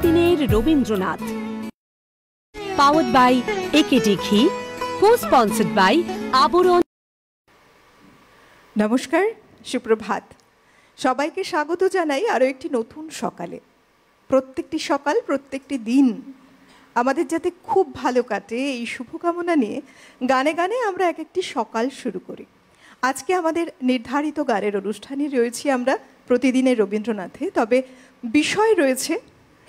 প্রতিদিনের Rabindranath, powered by AKD ঘি, কো-স্পন্সর্ড by আবরণ। নমস্কার, সুপ্রভাত। সবাইকে স্বাগত জানাই আরও একটি নতুন সকালে। প্রত্যেকটি সকাল, প্রত্যেকটি দিন আমাদের যাতে খুব ভালো কাটে, এই শুভকামনা নিয়ে গানে গানে আমরা এক একটি সকাল শুরু করি। আজকে আমাদের নির্ধারিত গানের অনুষ্ঠানে রয়েছি আমরা প্রতিদিনের রবীন্দ্রনাথে, তবে বিষয় রয়েছে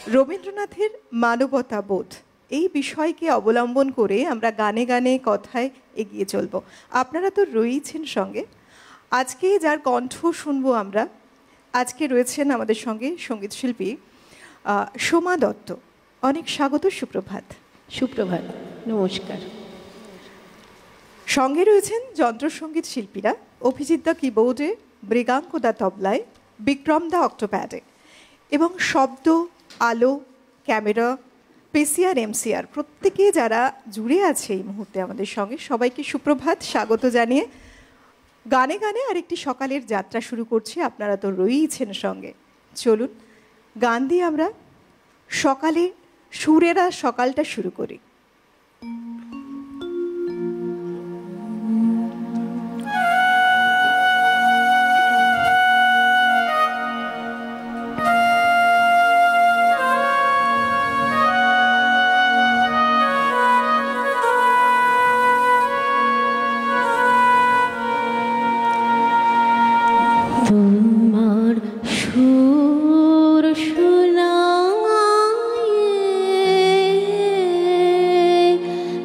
রবীন্দ্রনাথের মানবতাবোধ। এই বিষয়কে অবলম্বন করে আমরা গানে গানে কথায় এগিয়ে চলব। আপনারা তো রয়েছেন সঙ্গে। আজকে যার কণ্ঠ শুনবো আমরা, আজকে রয়েছেন আমাদের সঙ্গে সঙ্গীতশিল্পী সোমা দত্ত। অনেক স্বাগত, সুপ্রভাত। সুপ্রভাত, নমস্কার। সঙ্গে রয়েছেন যন্ত্রসঙ্গীত শিল্পীরা, অভিজিৎ দা কিবোর্ডে, মৃগাঙ্ক দা তবলায়, বিক্রম দা অক্টোপ্যাডে, এবং শব্দ, আলো, ক্যামেরা, পিসিআর, এমসিআর প্রত্যেকে যারা জুড়ে আছে এই মুহূর্তে আমাদের সঙ্গে, সবাইকে সুপ্রভাত, স্বাগত জানিয়ে গানে গানে আরেকটি সকালের যাত্রা শুরু করছি। আপনারা তো রয়েইছেন সঙ্গে। চলুন গান দিয়ে আমরা সকালে সুরেরা সকালটা শুরু করি।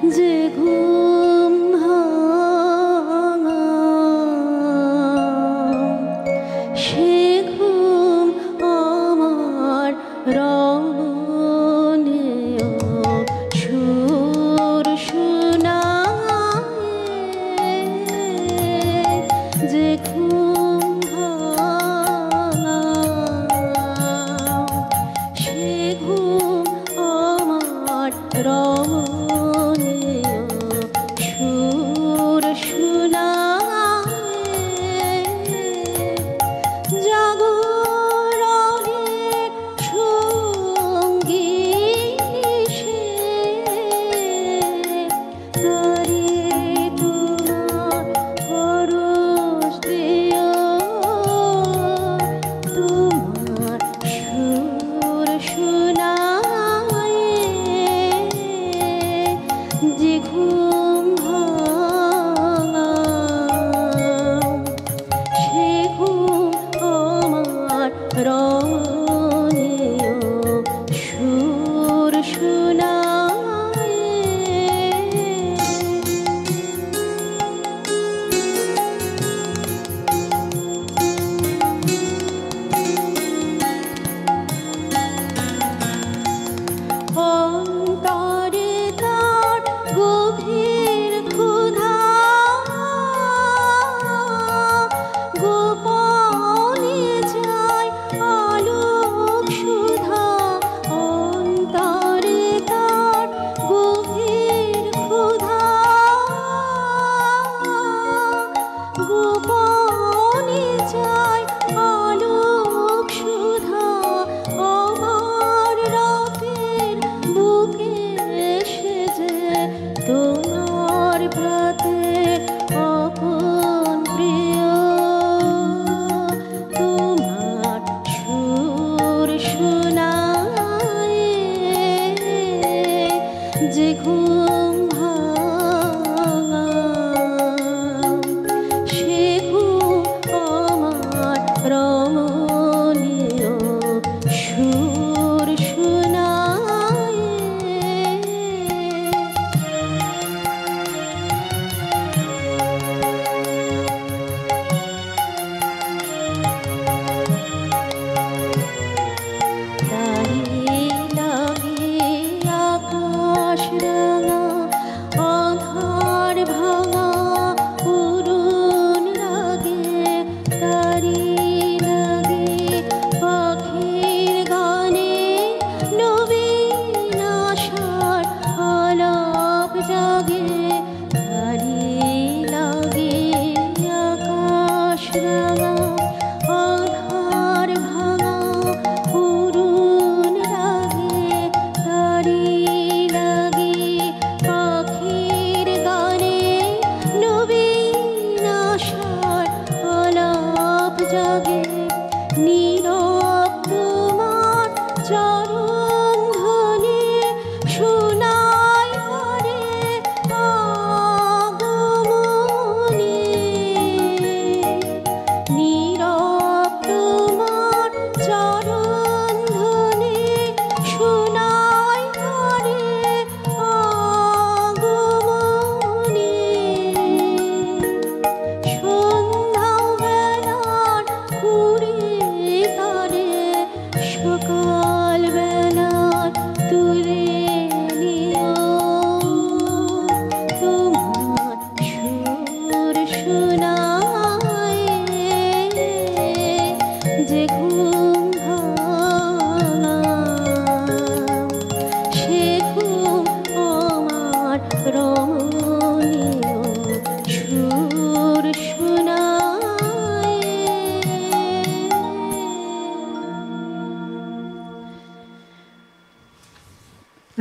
যে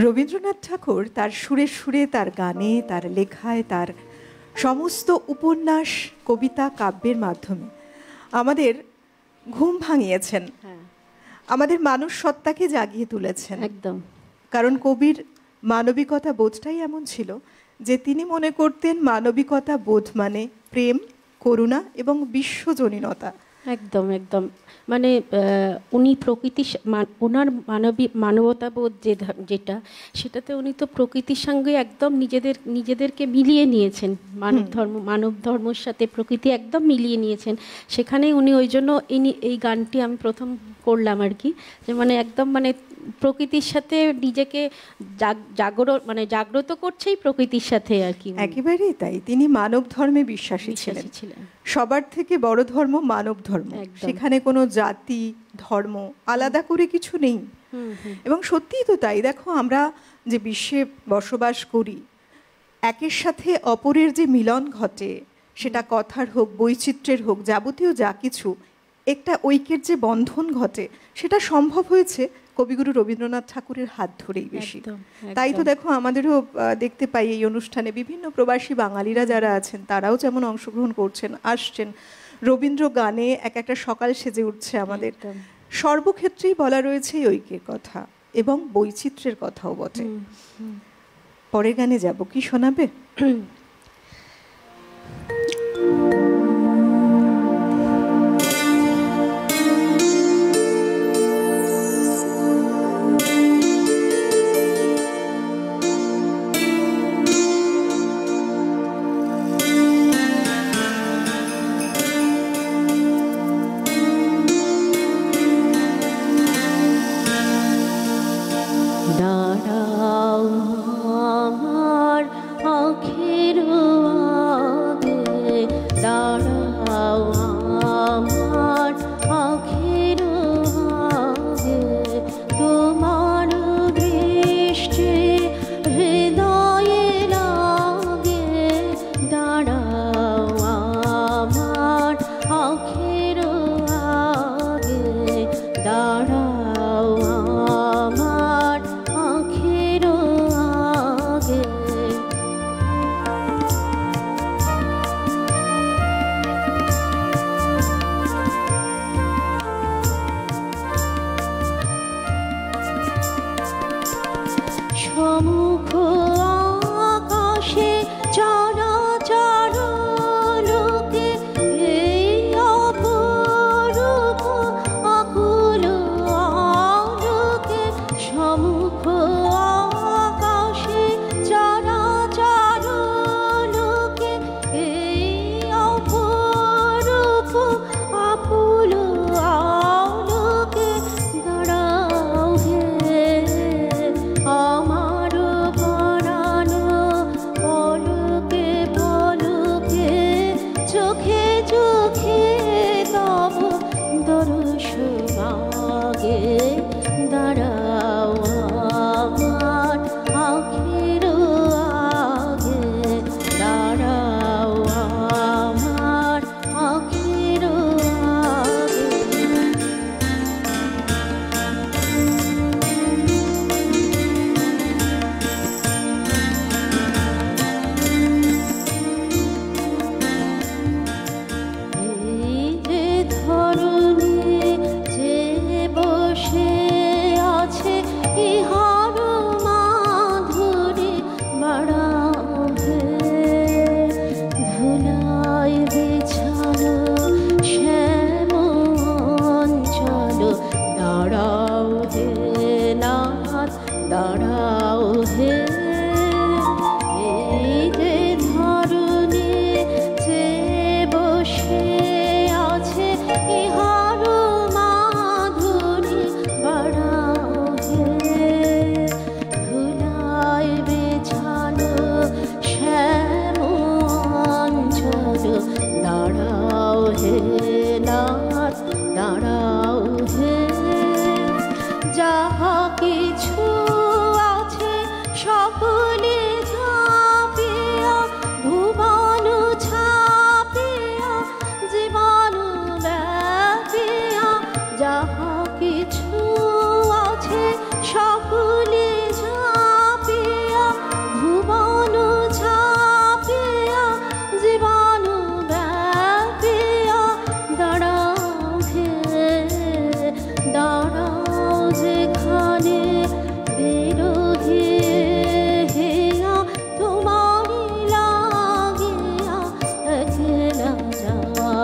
রবীন্দ্রনাথ ঠাকুর তার সুরে সুরে, তার গানে, তার লেখায়, তার সমস্ত উপন্যাস, কবিতা, কাব্যের মাধ্যমে আমাদের ঘুম ভাঙিয়েছেন, আমাদের মানুষ সত্তাকে জাগিয়ে তুলেছেন। একদম। কারণ কবির মানবিকতা বোধটাই এমন ছিল যে তিনি মনে করতেন মানবিকতা বোধ মানে প্রেম, করুণা এবং বিশ্বজনীনতা। একদম একদম, মানে উনি প্রকৃতি, ওনার মানবতাবোধ যেটা, সেটাতে উনি তো প্রকৃতির সঙ্গে একদম নিজেদেরকে মিলিয়ে নিয়েছেন। মানব ধর্মের সাথে প্রকৃতি একদম মিলিয়ে নিয়েছেন। সেখানেই উনি ওই জন্য এই গানটি আমি প্রথম করলাম আর কি, যে মানে একদম মানে প্রকৃতির সাথে নিজেকে জাগ্রত করছেই প্রকৃতির সাথে আর কি। একেবারেই তাই, তিনি মানব ধর্মে বিশ্বাসী ছিলেন। সবার থেকে বড় ধর্ম মানব ধর্ম, সেখানে কোনো জাতি ধর্ম আলাদা করে কিছু নেই। এবং সত্যিই তো তাই। দেখো, আমরা যে বিশ্বে বসবাস করি, একের সাথে অপরের যে মিলন ঘটে, সেটা কথার হোক, বৈচিত্র্যের হোক, যাবতীয় যা কিছু একটা ঐক্যের যে বন্ধন ঘটে, সেটা সম্ভব হয়েছে কবিগুরু রবীন্দ্রনাথ ঠাকুরের হাত ধরেই বেশি। তাই তো দেখো, আমাদেরও দেখতে পাই এই অনুষ্ঠানে বিভিন্ন প্রবাসী বাঙালিরা যারা আছেন, তারাও যেমন অংশগ্রহণ করছেন, আসছেন। রবীন্দ্র গানে এক একটা সকাল সেজে উঠছে আমাদের। সর্বক্ষেত্রেই বলা রয়েছে এই ঐক্যের কথা এবং বৈচিত্র্যের কথাও বটে। পরের গানে যাব, কি শোনাবে? দাঁড়াও আমার আঁখের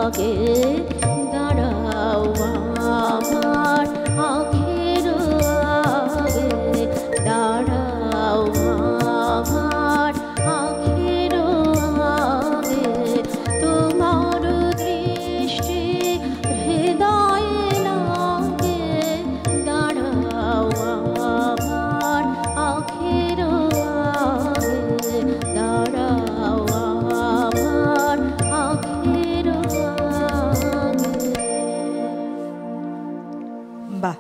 আগে দাঁড়াও আমার আখের আগে দাঁড়াও আমার আখের আগে তোমার দৃষ্টি হৃদয়ে লাগে দাঁড়াও আমার আখের আগে দাঁড়াও আমার আখের আগে। বাহ,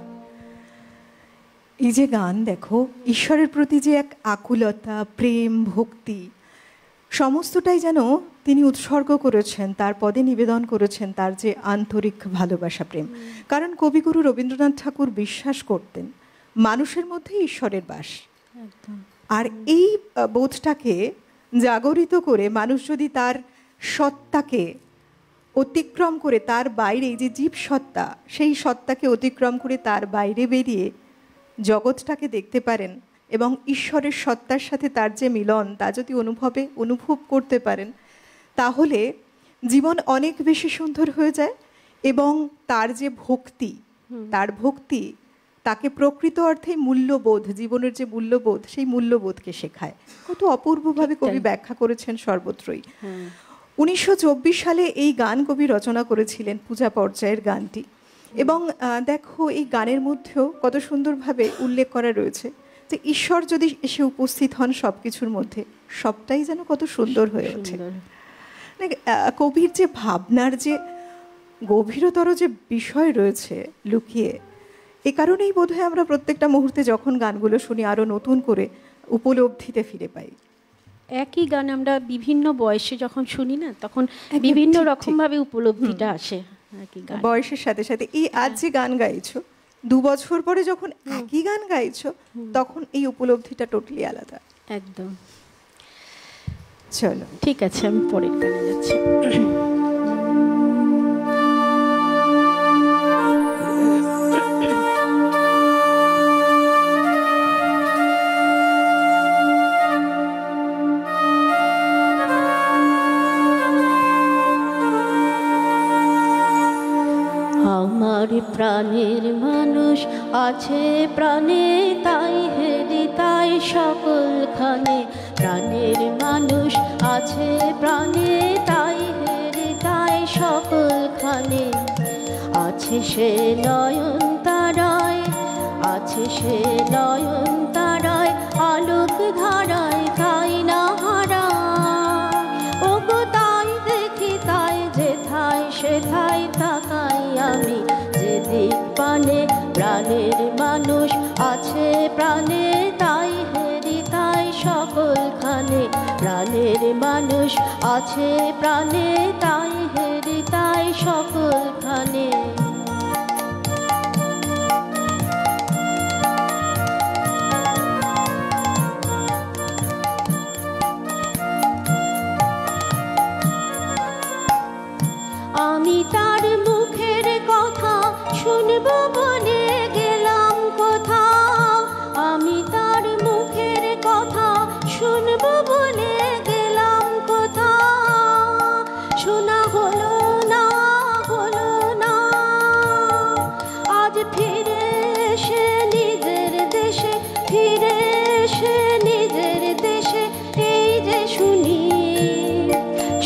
এই যে গান দেখো, ঈশ্বরের প্রতি যে এক আকুলতা, প্রেম, ভক্তি সমস্তটাই যেন তিনি উৎসর্গ করেছেন, তার পদে নিবেদন করেছেন তার যে আন্তরিক ভালোবাসা, প্রেম। কারণ কবিগুরু রবীন্দ্রনাথ ঠাকুর বিশ্বাস করতেন মানুষের মধ্যে ঈশ্বরের বাস। আর এই বোধটাকে জাগরিত করে মানুষ যদি তার সত্তাকে অতিক্রম করে, তার বাইরে এই যে জীব সত্তা, সেই সত্তাকে অতিক্রম করে তার বাইরে বেরিয়ে জগৎটাকে দেখতে পারেন এবং ঈশ্বরের সত্তার সাথে তার যে মিলন তা যদি অনুভব করতে পারেন, তাহলে জীবন অনেক বেশি সুন্দর হয়ে যায়। এবং তার যে ভক্তি, তার ভক্তি তাকে প্রকৃত অর্থে মূল্যবোধ, জীবনের যে মূল্যবোধ, সেই মূল্যবোধকে শেখায়। কত অপূর্বভাবে কবি ব্যাখ্যা করেছেন সর্বত্রই। 1924 সালে এই গান কবি রচনা করেছিলেন, পূজা পর্যায়ের গানটি। এবং দেখো, এই গানের মধ্যেও কত সুন্দরভাবে উল্লেখ করা রয়েছে যে ঈশ্বর যদি এসে উপস্থিত হন সব কিছুর মধ্যে, সবটাই যেন কত সুন্দর হয়ে ওঠে। কবির যে ভাবনার যে গভীরতর যে বিষয় রয়েছে লুকিয়ে, এ কারণেই বোধহয় আমরা প্রত্যেকটা মুহূর্তে যখন গানগুলো শুনি আরও নতুন করে উপলব্ধিতে ফিরে পাই। একই গান আমরা বিভিন্ন বয়সে যখন শুনি না, তখন বিভিন্ন রকমভাবে উপলব্ধিটা আসে বয়সের সাথে সাথে। এই আজ যে গান গাইছো, 2 বছর পরে যখন একই গান গাইছো, তখন এই উপলব্ধিটা টোটালি আলাদা। একদম। চলো, ঠিক আছে, আমি পরের গানে যাচ্ছি। আমার প্রাণের মানুষ আছে প্রাণে, তাই হেরি তাই সকলখানে। প্রাণের মানুষ আছে প্রাণে, তাই হেরি তাই সকলখানে। আছে সে নয়ন তারায়, আছে সে নয়ন তারায়, আলোক ধারায় তাই না হারা। ও গো তাই দেখি তাই যেথায় সেথায় তাকাই আমি, যেদিক পানে প্রাণের মানুষ আছে প্রাণে, তাই হেরি তাই সকলখানে। প্রাণের মানুষ আছে প্রাণে, তাই হেরি তাই সকলখানে। আমি তার মুখের কথা শুনবো বলে গেলাম কোথাও, আমি তার মুখের কথা শুনবো বলে গেলাম কোথাও। শোনা হলো না, হলো না, আজ ফিরে এসে নিজের দেশে, ফিরে এসে নিজের দেশে। এই যে শুনি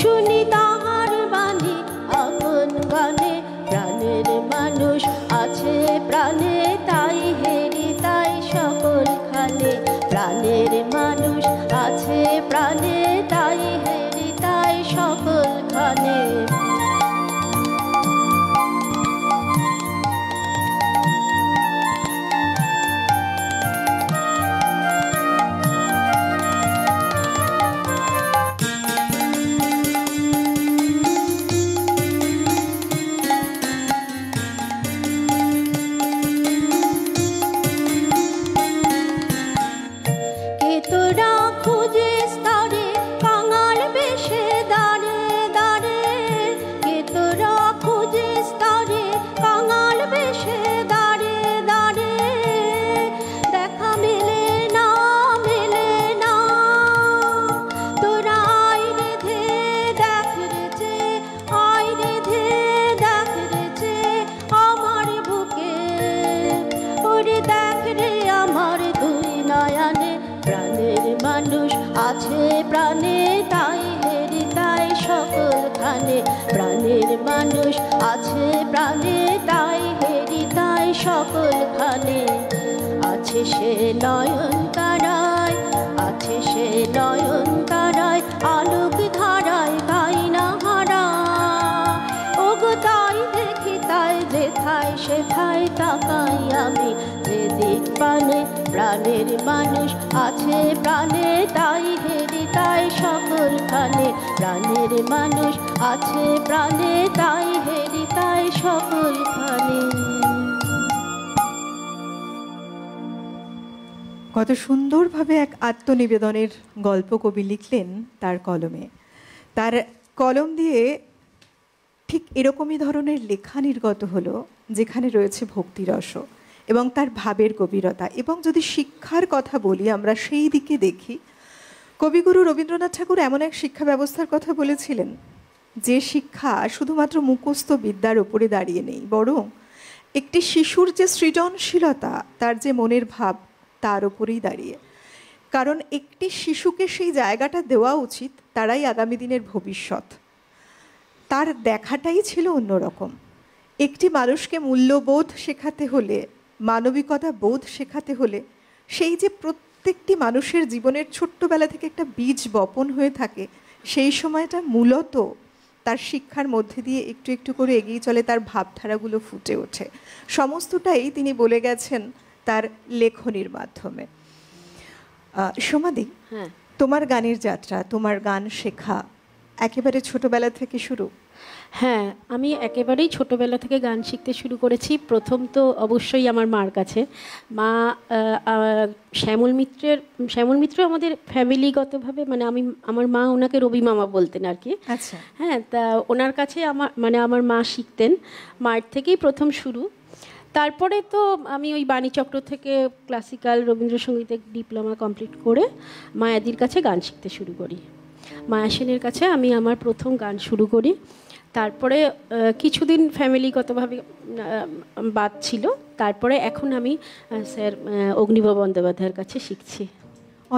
শুনি তাহার বাণী আপন গানে। প্রাণের মানুষ আছে প্রাণে, তাই হেরি তাই সকলখানে। প্রাণের মানুষ আছে প্রাণে, তাই হেরি তাই সকলখানে। তোরা খুঁজে স্তরে কাঙাল বেশে দাঁড়ে দাঁড়ে, খানে, প্রাণের মানুষ আছে প্রাণে, তাই হেরি তাই সকল খানে। আছে সে নয়ন তারায়, আছে সে নয়ন তারায়, আলোক ধারায় গাই না হারা। ওগো তাই দেখি তাই যেথায় সেথায় তাকাই আমি, যে দিক পানে প্রাণের মানুষ আছে প্রাণে, তাই হেরি তাই সকল খানে, প্রাণের মানুষ আছে প্রাণে, তাই হেরি তাই সকল খানে। কত সুন্দরভাবে এক আত্মনিবেদনের গল্প কবি লিখলেন তার কলমে। তার কলম দিয়ে ঠিক এরকমই ধরনের লেখা নির্গত হলো, যেখানে রয়েছে ভক্তিরস এবং তার ভাবের গভীরতা। এবং যদি শিক্ষার কথা বলি, আমরা সেই দিকে দেখি, কবিগুরু রবীন্দ্রনাথ ঠাকুর এমন এক শিক্ষা ব্যবস্থার কথা বলেছিলেন যে শিক্ষা শুধুমাত্র মুখস্থ বিদ্যার ওপরে দাঁড়িয়ে নেই, বরং একটি শিশুর যে সৃজনশীলতা, তার যে মনের ভাব, তার ওপরেই দাঁড়িয়ে। কারণ একটি শিশুকে সেই জায়গাটা দেওয়া উচিত, তারাই আগামী দিনের ভবিষ্যৎ। তার দেখাটাই ছিল অন্যরকম। একটি মানুষকে মূল্যবোধ শেখাতে হলে, মানবিকতা বোধ শেখাতে হলে, সেই যে প্রত্যেকটি মানুষের জীবনের ছোট্টবেলা থেকে একটা বীজ বপন হয়ে থাকে, সেই সময়টা মূলত তার শিক্ষার মধ্যে দিয়ে একটু একটু করে এগিয়ে চলে, তার ভাবধারাগুলো ফুটে ওঠে। সমস্তটাই তিনি বলে গেছেন তার লেখনীর মাধ্যমে। সমাধি, তোমার গানের যাত্রা, তোমার গান শেখা একেবারে ছোটবেলা থেকে শুরু? হ্যাঁ, আমি একেবারেই ছোটোবেলা থেকে গান শিখতে শুরু করেছি। প্রথম তো অবশ্যই আমার মার কাছে। মা শ্যামল মিত্র আমাদের ফ্যামিলিগতভাবে, মানে আমার মা ওনাকে রবি মামা বলতেন আর কি। আচ্ছা। হ্যাঁ, তা ওনার কাছে আমার মা শিখতেন, মায়ের থেকেই প্রথম শুরু। তারপরে তো আমি ওই বাণীচক্র থেকে ক্লাসিক্যাল রবীন্দ্রসঙ্গীতে ডিপ্লোমা কমপ্লিট করে মায়াদির কাছে গান শিখতে শুরু করি। মায়া সেনের কাছে আমি আমার প্রথম গান শুরু করি। তারপরে কিছুদিন ফ্যামিলিগতভাবে বাদ ছিল। তারপরে এখন আমি স্যার অগ্নিব বন্দ্যোপাধ্যায়ের কাছে শিখছি।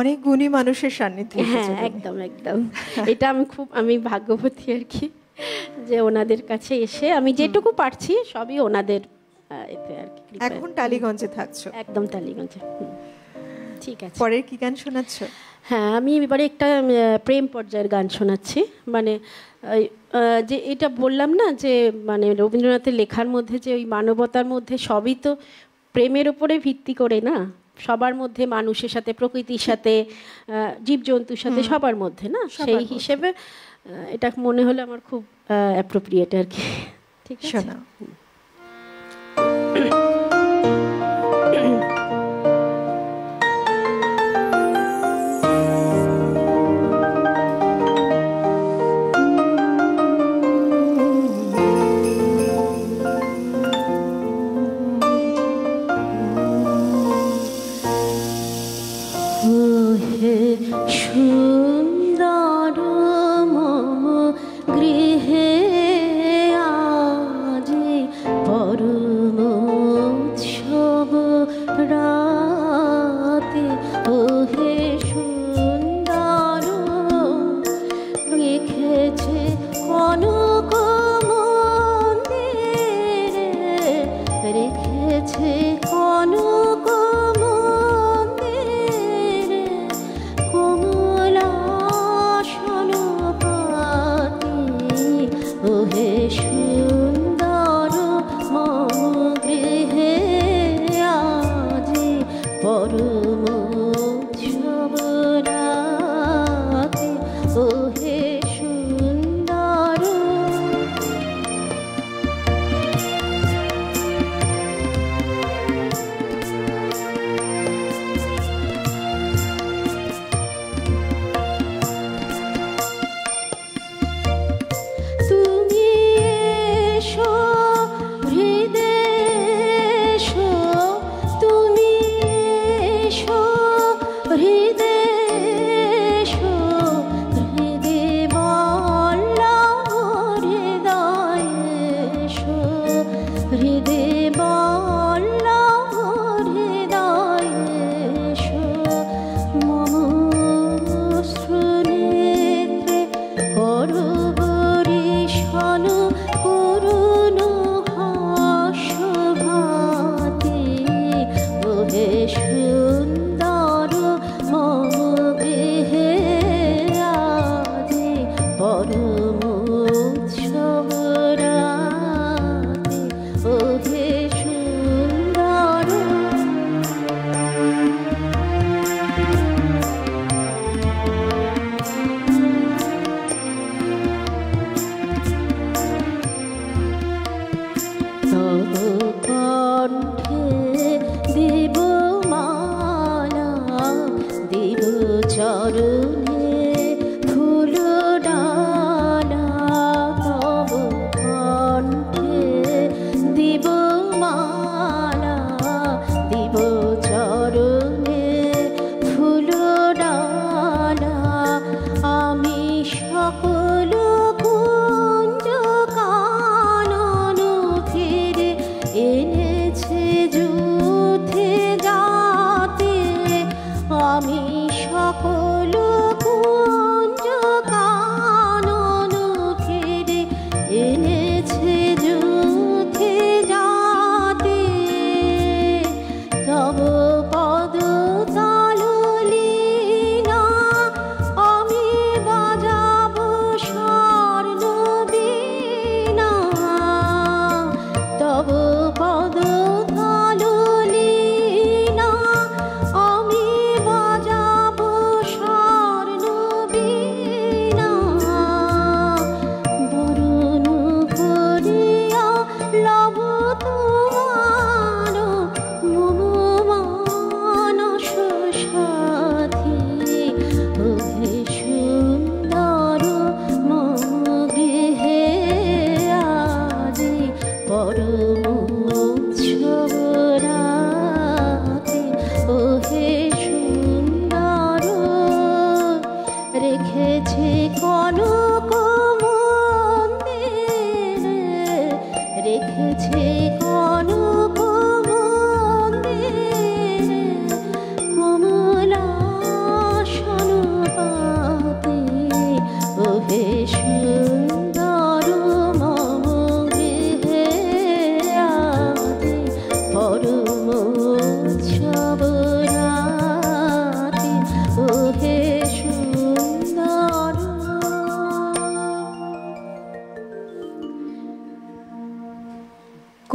অনেক গুণী মানুষের সান্নিধ্যে। হ্যাঁ, একদম একদম। এটা আমি ভাগ্যবতী আর কি, যে ওনাদের কাছে এসে আমি যেটুকু পারছি সবই ওনাদের এতে আর কি। এখন টালিগঞ্জে থাকছো? একদম টালিগঞ্জে। ঠিক আছে, পরের কি গান শোনাচ্ছ? হ্যাঁ, আমি এবারে একটা প্রেম পর্যায়ের গান শোনাচ্ছি। মানে যে এটা বললাম না, যে মানে রবীন্দ্রনাথের লেখার মধ্যে যে ওই মানবতার মধ্যে সবই তো প্রেমের উপরে ভিত্তি করে না, সবার মধ্যে, মানুষের সাথে, প্রকৃতির সাথে, জীবজন্তুর সাথে, সবার মধ্যে না, সেই হিসেবে এটা মনে হলো আমার খুব অ্যাপ্রোপ্রিয়েট আর কি। ঠিক আছে, শোনা। সুন্দর মম গৃহে আজি পরম উৎসব রাতে, ওহে সুন্দর রেখেছে কনক মন্দিরে, রেখেছে কনক মন্দিরে, কমলাসন পাতি, ওহে সুন্দর মম গৃহে আজি পরম উৎসব রাতে, ওহে সুন্দর। তুমি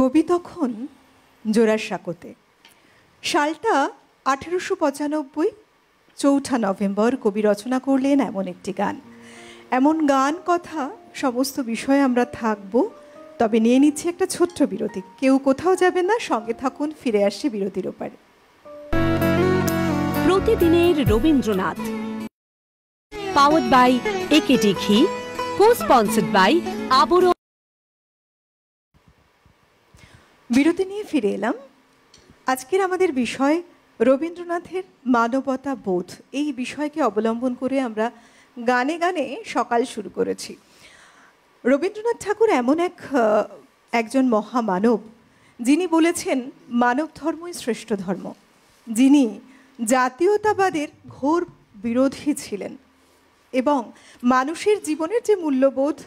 কবি তখন জোড়াসাঁকোতে। সালটা 1895, 4 নভেম্বর কবি রচনা করলেন এমন একটি গান। এমন গান কথা সমস্ত বিষয়ে আমরা থাকব, তবে নিয়ে নিচ্ছি একটা ছোট্ট বিরতি। কেউ কোথাও যাবেন না, সঙ্গে থাকুন, ফিরে আসছি বিরতির ওপারে। প্রতিদিনের রবীন্দ্রনাথ, পাওয়ার্ড বাই একেডি ঘি, কো-স্পন্সর্ড বাই আবরণ। বিরতি নিয়ে ফিরে এলাম। আজকের আমাদের বিষয় রবীন্দ্রনাথের মানবতা বোধ। এই বিষয়কে অবলম্বন করে আমরা গানে গানে সকাল শুরু করেছি। রবীন্দ্রনাথ ঠাকুর এমন একজন মহামানব, যিনি বলেছেন মানব ধর্মই শ্রেষ্ঠ ধর্ম, যিনি জাতীয়তাবাদের ঘোর বিরোধী ছিলেন এবং মানুষের জীবনের যে মূল্যবোধ,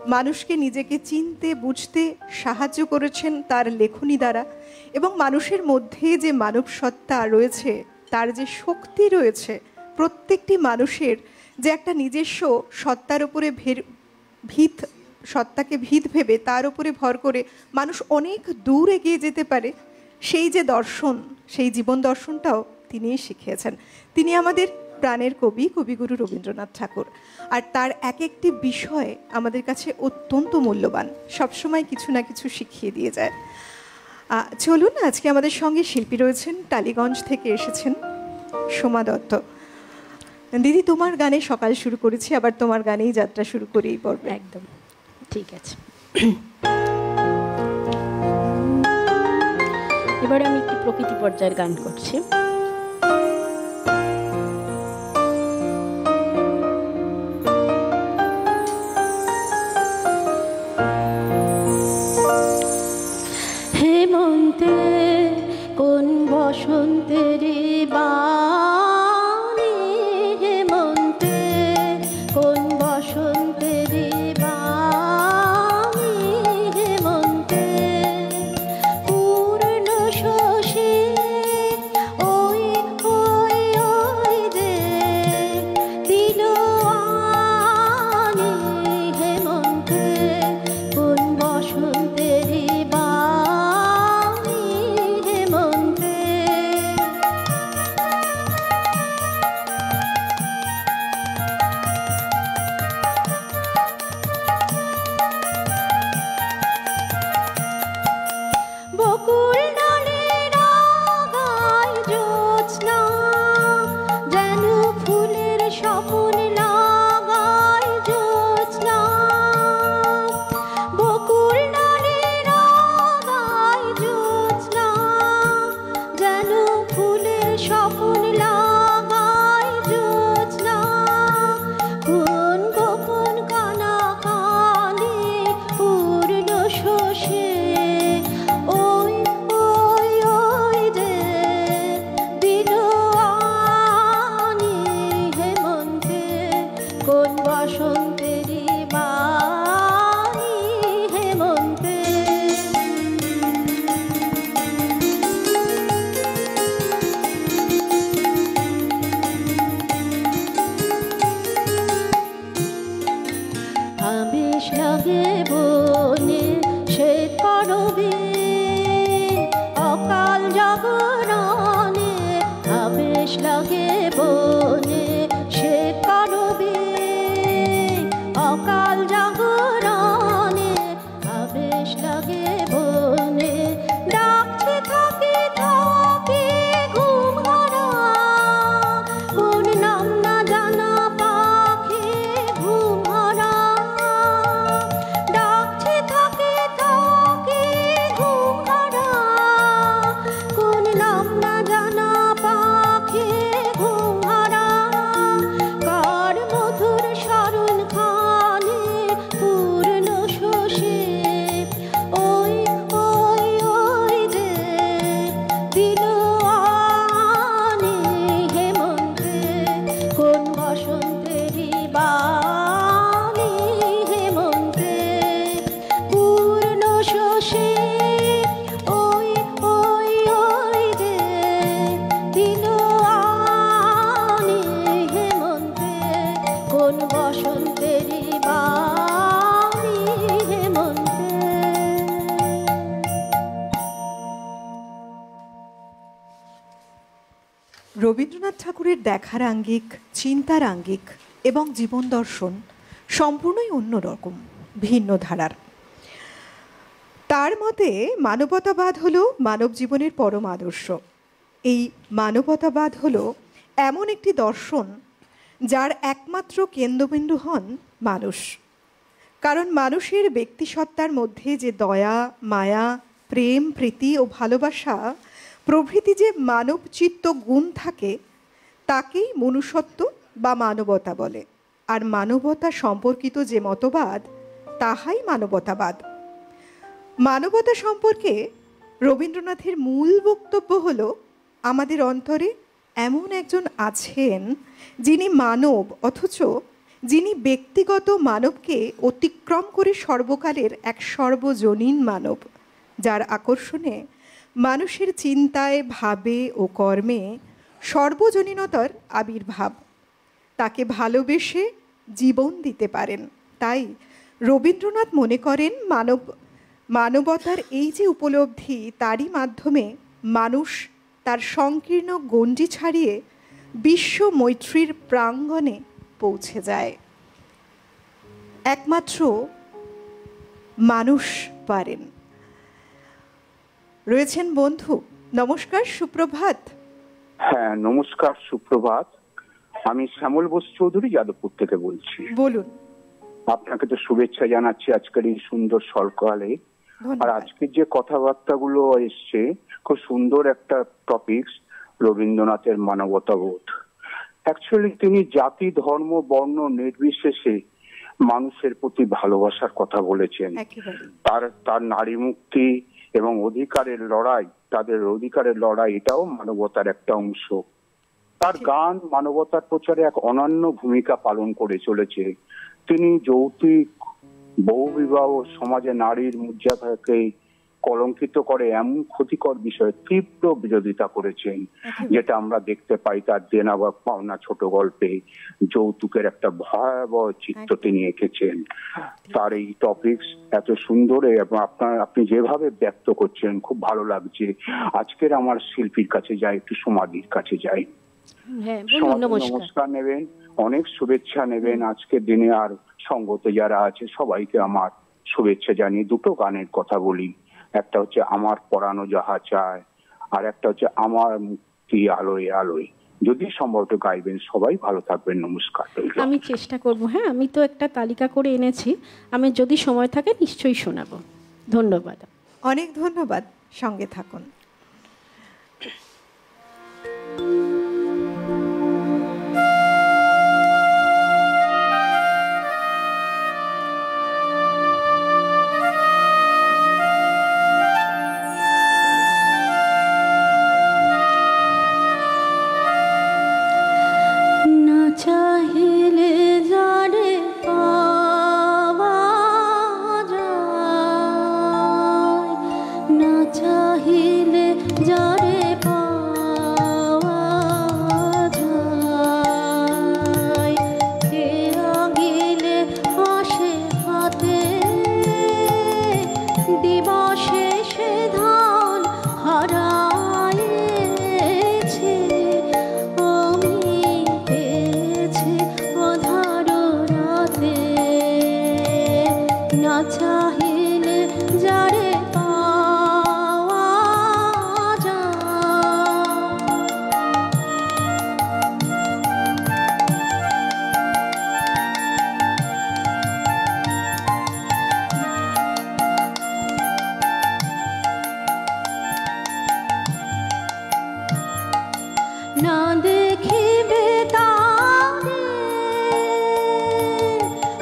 মানুষকে নিজেকে চিনতে বুঝতে সাহায্য করেছেন তার লেখনী দ্বারা, এবং মানুষের মধ্যে যে মানব সত্তা রয়েছে, তার যে শক্তি রয়েছে, প্রত্যেকটি মানুষের যে একটা নিজস্ব সত্তার উপরে সত্তাকে ভিত ভেবে তার উপরে ভর করে মানুষ অনেক দূর এগিয়ে যেতে পারে, সেই যে দর্শন, সেই জীবন দর্শনটাও তিনিই শিখিয়েছেন। তিনি আমাদের প্রাণের কবি, কবিগুরু রবীন্দ্রনাথ ঠাকুর। আর তার এক একটি বিষয় আমাদের কাছে অত্যন্ত মূল্যবান, সবসময় কিছু না কিছু শিখিয়ে দিয়ে যায়। চলুন, আজকে আমাদের সঙ্গে শিল্পী রয়েছেন, টালিগঞ্জ থেকে এসেছেন সোমা দত্ত। দিদি, তোমার গানে সকাল শুরু করেছি, আবার তোমার গানেই যাত্রা শুরু করেই পড়বে। একদম ঠিক আছে। এবারে আমি একটি প্রকৃতি পর্যায়ের গান করছি। হেমন্তে কোন বসন্তের বাণী, হেমন্তে কোন বসন্তের বাণী, হেমন্তে পূর্ণ শোষে ওই ওই ওই যে দিল আনি, হেমন্তে কোন বসন্তের বাণী, হেমন্তে। বকুল ডালে রাগায় জ্যোৎস্না, যেন ফুলের স্বপন লাগায় জ্যোৎস্না। বকুল ডালে রাগায় জ্যোৎস্না, যেন ফুলের স্বপন লাগায় জ্যোৎস্না। কোন গোপন কানা কানে পূর্ণ শোষে ওই ওই ওই যে দিল আনি, হেমন্তে কোন বসন্তের বাণী, হেমন্তে। আবেশ লাগে বনে সে করবে অকাল জাগরণে, আবেশ লাগে বনে সে করবে অকাল জাগরণে, আবেশ লাগে বনে ডাকছে থাকে থাকে ঘুম হারা, কোন নাম না জানা পাখি ঘুম হারা, ডাকছে রবীন্দ্রনাথ ঠাকুরের দেখার আঙ্গিক, চিন্তার আঙ্গিক এবং জীবন দর্শন সম্পূর্ণই অন্যরকম, ভিন্ন ধারার। তার মতে মানবতাবাদ হলো মানব জীবনের পরম আদর্শ। এই মানবতাবাদ হলো এমন একটি দর্শন যার একমাত্র কেন্দ্রবিন্দু হন মানুষ। কারণ মানুষের ব্যক্তিসত্তার মধ্যে যে দয়া, মায়া, প্রেম, প্রীতি ও ভালোবাসা প্রভৃতি যে মানবচিত্ত গুণ থাকে তাকেই মনুষ্যত্ব বা মানবতা বলে। আর মানবতা সম্পর্কিত যে মতবাদ তাহাই মানবতাবাদ। মানবতা সম্পর্কে রবীন্দ্রনাথের মূল বক্তব্য হল, আমাদের অন্তরে এমন একজন আছেন যিনি মানব, অথচ যিনি ব্যক্তিগত মানবকে অতিক্রম করে সর্বকালের এক সর্বজনীন মানব, যার আকর্ষণে মানুষের চিন্তায়, ভাবে ও কর্মে সর্বজনীনতার আবির্ভাব। তাকে ভালোবেসে জীবন দিতে পারেন। তাই রবীন্দ্রনাথ মনে করেন মানবতার এই যে উপলব্ধি, তারই মাধ্যমে মানুষ তার সংকীর্ণ গণ্ডি ছাড়িয়ে বিশ্ব মৈত্রীর প্রাঙ্গণে পৌঁছে যায়। একমাত্র মানুষ পারেন। রয়েছেন বন্ধু। নমস্কার, সুপ্রভাত। হ্যাঁ, নমস্কার, সুপ্রভাত। আমি শ্যামল বোস চৌধুরী যাদবপুর থেকে বলছি। বলুন। আপনাকে তো শুভেচ্ছা জানাচ্ছি আজকের এই সুন্দর সকালে। আর আজকের যে কথাবার্তাগুলো এসছে, খুব সুন্দর একটা টপিকস, রবীন্দ্রনাথের মানবতাবোধ। অ্যাকচুয়ালি তিনি জাতি, ধর্ম, বর্ণ নির্বিশেষে মানুষের প্রতি ভালোবাসার কথা বলেছেন। তার নারী মুক্তি এবং অধিকারের লড়াই, তাদের অধিকারের লড়াই, এটাও মানবতার একটা অংশ। তার গান মানবতার প্রচারে এক অনন্য ভূমিকা পালন করে চলেছে। তিনি যৌতুক, বহুবিবাহ, সমাজে নারীর মর্যাদাকে কলঙ্কিত করে এমন ক্ষতিকর বিষয়ে তীব্র বিরোধিতা করেছেন, যেটা আমরা দেখতে পাই তার দেনা বা পাওনা ছোট গল্পে। যৌতুকের একটা ভয়াবহ চিত্র তিনি এঁকেছেন। তার এই টপিকস এত সুন্দর এবং আপনি যেভাবে ব্যক্ত করছেন খুব ভালো লাগছে। আজকের আমার শিল্পীর কাছে যাই, একটু সমাধির কাছে যাই। নমস্কার নেবেন, অনেক শুভেচ্ছা নেবেন আজকের দিনে। আর সঙ্গতে যারা আছে সবাইকে আমার শুভেচ্ছা জানিয়ে দুটো গানের কথা বলি। একটা হচ্ছে আমার পরানো যাহা চায়, আর একটা হচ্ছে আমার মুক্তি আলোয় আলোয়। যদি সম্ভব গাইবেন, সবাই ভালো থাকবেন। নমস্কার। আমি চেষ্টা করব। হ্যাঁ, আমি তো একটা তালিকা করে এনেছি, আমি যদি সময় থাকে নিশ্চয়ই শোনাবো। ধন্যবাদ। অনেক ধন্যবাদ, সঙ্গে থাকুন।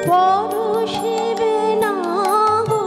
পরশিবে না গো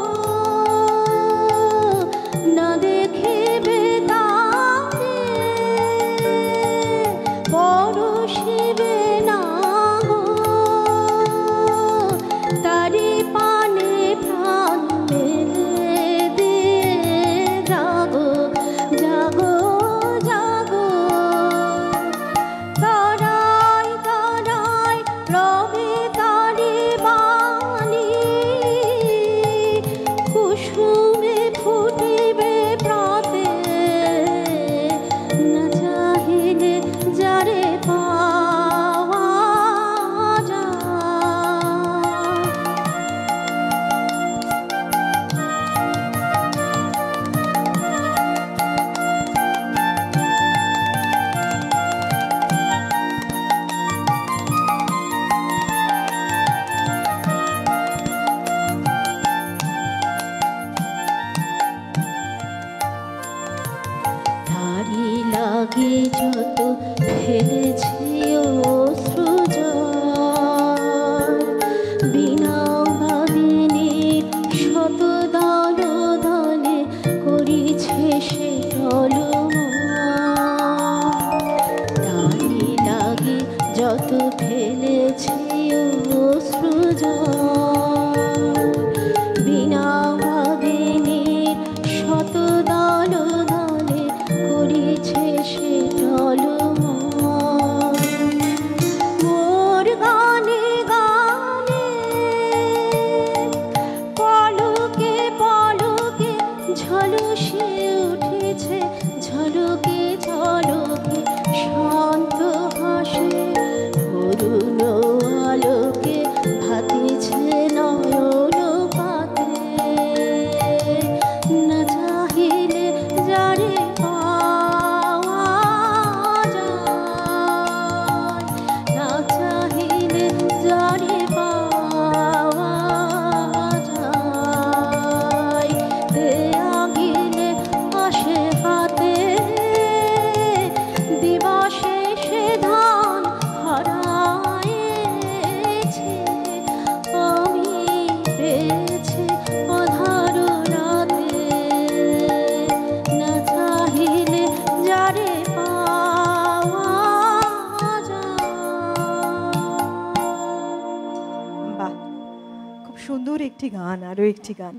আরও একটি গান,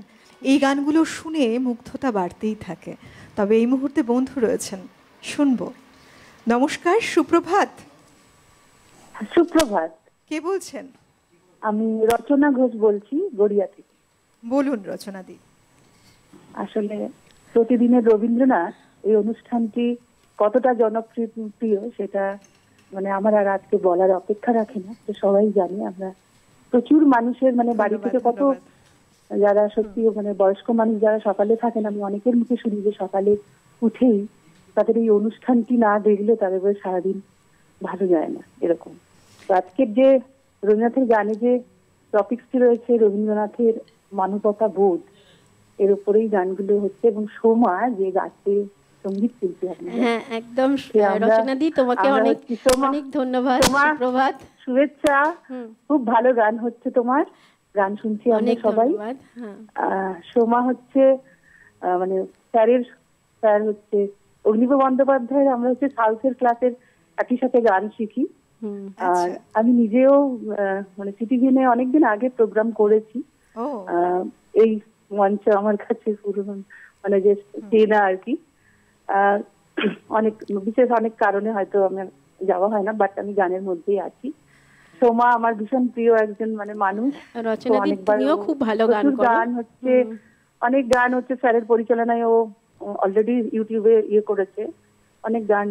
এই গানগুলো শুনে মুগ্ধতা বাড়তেই থাকে। তবে এই মুহূর্তে বন্ধু রয়েছেন, শুনবো। নমস্কার, সুপ্রভাত। সুপ্রভাত। কে বলছেন? আমি রচনা ঘোষ বলছি, গড়িয়া থেকে। বলুন রচনা দি। আসলে প্রতিদিনের রবীন্দ্রনাথ এই অনুষ্ঠানটি কতটা জনপ্রিয় সেটা মানে আমার আর আজকে বলার অপেক্ষা রাখে না, তো সবাই জানি। আমরা প্রচুর মানুষের মানে বাড়ি থেকে কত যারা সত্যি মানে বয়স্ক মানুষ যারা সকালে থাকেন, আমি অনেকের মুখে শুনি যে সকালে উঠেই তাদের এই অনুষ্ঠানটি না দেখলে তাদের সারাদিন ভালো যায় না, এরকম। তো আজকের যে রবীন্দ্রনাথের গানে যে টপিকসটি রয়েছে রবীন্দ্রনাথের মানবতা বোধ, এর উপরেই গানগুলো হচ্ছে। এবং সোমা যে গাছে সঙ্গীত শিল্পী, হ্যাঁ একদম রচনা দি, তোমাকে অনেক অনেক ধন্যবাদ, সুপ্রভাত, শুভেচ্ছা। খুব ভালো গান হচ্ছে তোমার, গান শুনছি আমরা সবাই। সোমা হচ্ছে মানে স্যার হচ্ছে অগ্নিব বন্দ্যোপাধ্যায়ের, আমরা হচ্ছে সাউথের ক্লাসের একই সাথে গান শিখি। আর আমি নিজেও মানে সিটিভিনে অনেকদিন আগে প্রোগ্রাম করেছি। এই মঞ্চ আমার কাছে পুরো মানে যে চেনা আর কি। অনেক বিশেষ অনেক কারণে হয়তো আমার যাওয়া হয় না, বাট আমি গানের মধ্যেই আছি। সোমা আমার ভীষণ প্রিয় একজন মানে মানুষ। খুব ভালো গান হচ্ছে, অনেক গান হচ্ছে স্যারের পরিচালনায় ও অলরেডি ইউটিউবে করেছে অনেক গান।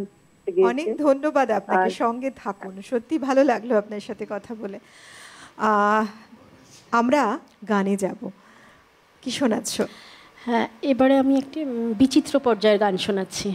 অনেক ধন্যবাদ আপনাকে, সঙ্গে থাকুন। সত্যি ভালো লাগলো আপনার সাথে কথা বলে। আমরা গানে যাব, কি শোনাচ্ছ? হ্যাঁ, এবারে আমি একটি বিচিত্র পর্যায়ের গান শোনাচ্ছি।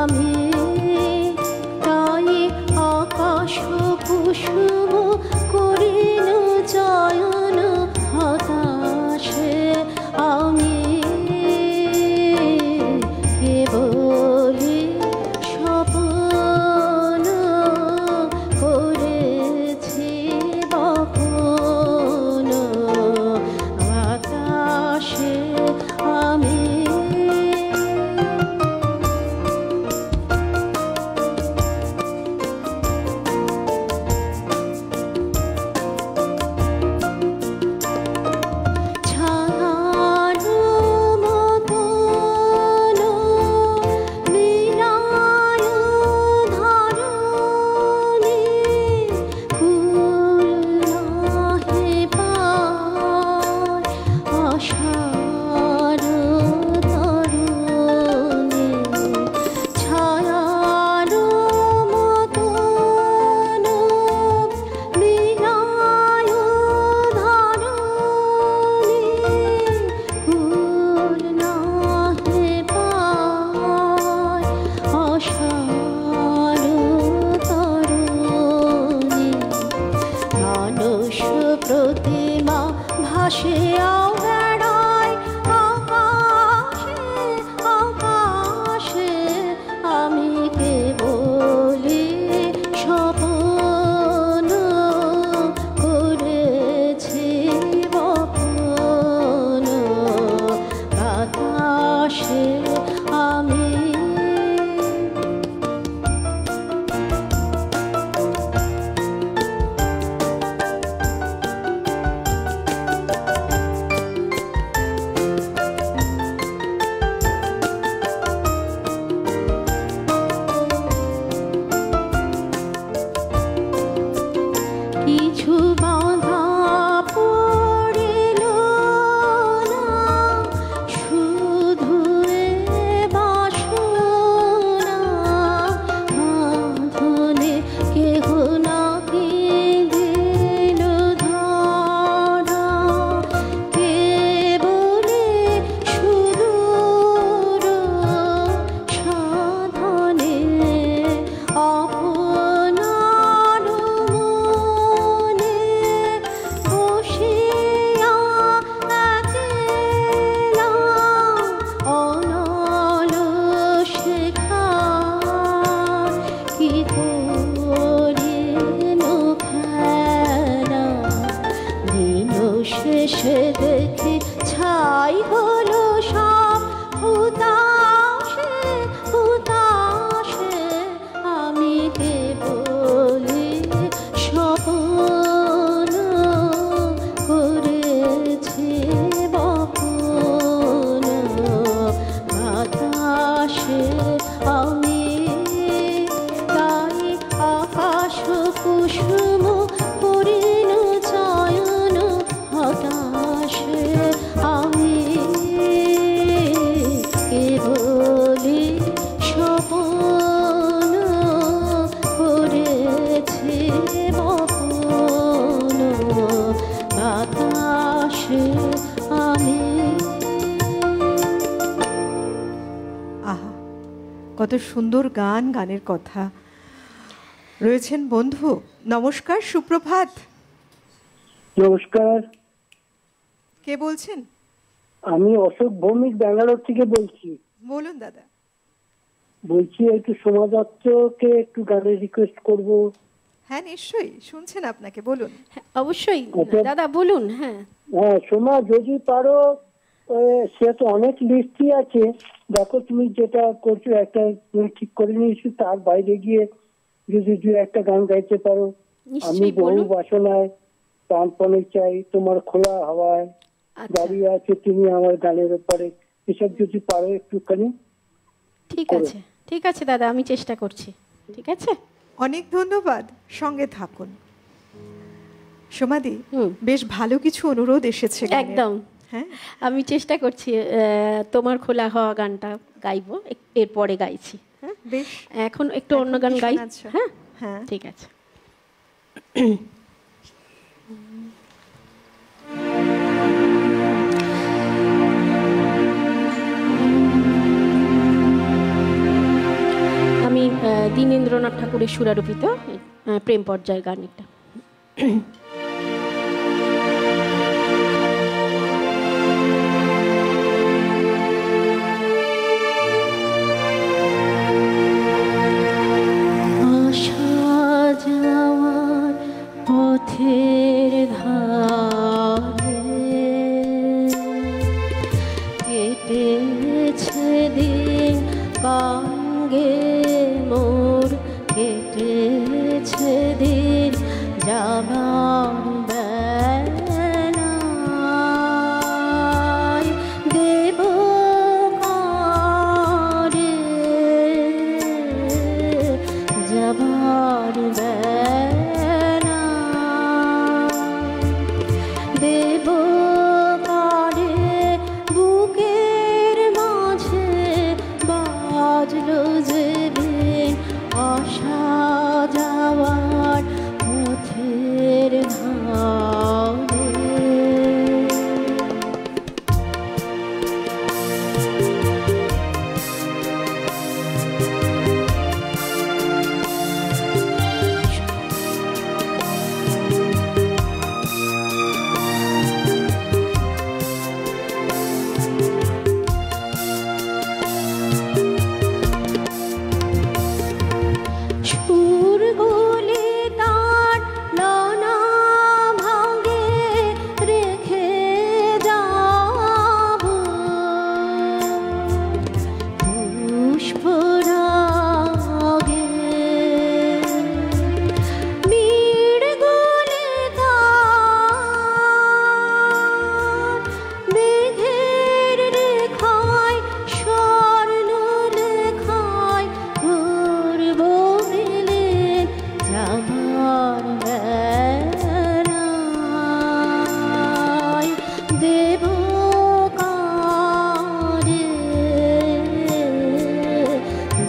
আমি তাই বাতাসে আমি তাই আকাশ কুসুম করিল চয়ন হতাশে আমি কেবলি স্বপন করেছি বপন বাতাসে আমি। আহা, কত সুন্দর গান, গানের কথা। রয়েছেন বন্ধু। নমস্কার, সুপ্রভাত। নমস্কার, কে বলছেন? আমি অশোক ভৌমিক, ব্যাঙ্গালোর থেকে বলছি। বলুন দাদা। বলছি একটু সোমা দত্তকে একটু গানের রিকোয়েস্ট করব। হ্যাঁ নিশ্চয়ই, শুনছেন আপনাকে, বলুন। অবশ্যই আচ্ছা। দাদা বলুন। হ্যাঁ হ্যাঁ সোমা, যদি পারো, সে তো অনেক লিস্টই আছে, দেখো তুমি যেটা করছো একটা তুমি ঠিক করে নিয়েছো, তার বাইরে গিয়ে যদি দু একটা গান গাইতে পারো। আমি নিশ্চয়ই বহু বলুন। বাসনায় প্রাণপণে চাই, তোমার খোলা হাওয়ায় আচ্ছা দাঁড়িয়ে আছে তুমি আমার গানের ব্যাপারে, এসব যদি পারো একটুখানি। ঠিক আছে, ঠিক আছে দাদা, আমি চেষ্টা করছি। ঠিক আছে, অনেক ধন্যবাদ, সঙ্গে থাকুন। সোমাদি, হুম। বেশ ভালো কিছু অনুরোধ এসেছে গানের। একদম। হ্যাঁ, আমি চেষ্টা করছি। তোমার খোলা হওয়া গানটা গাইবো, এরপরে গাইছি। হ্যাঁ, বেশ। এখন একটু অন্য এখন গান কি গাই। শোনাচ্ছ? হ্যাঁ হ্যাঁ, ঠিক আছে। আমি দীনেন্দ্রনাথ ঠাকুরের সুরারোপিত প্রেম পর্যায়ের গান একটা। আসা যাওয়ার পথের ধারে কেটেছে দিন কাঙ্গে মোর, কেটেছে দিন যাবার বেলায় দেব কারে যাবার বেলায় দেব কারে বুকের মাঝে বাজলো যে দিন আসা যাওয়ার পথের ধারে। সুরগুলি তার নানা ভাগে রেখে যাব পুষ্পরাগে, নীড়গুলি তার মেঘের রেখায় স্বর্ণ লেখায় করব মিলেন যাবার বেলায় দেব কারে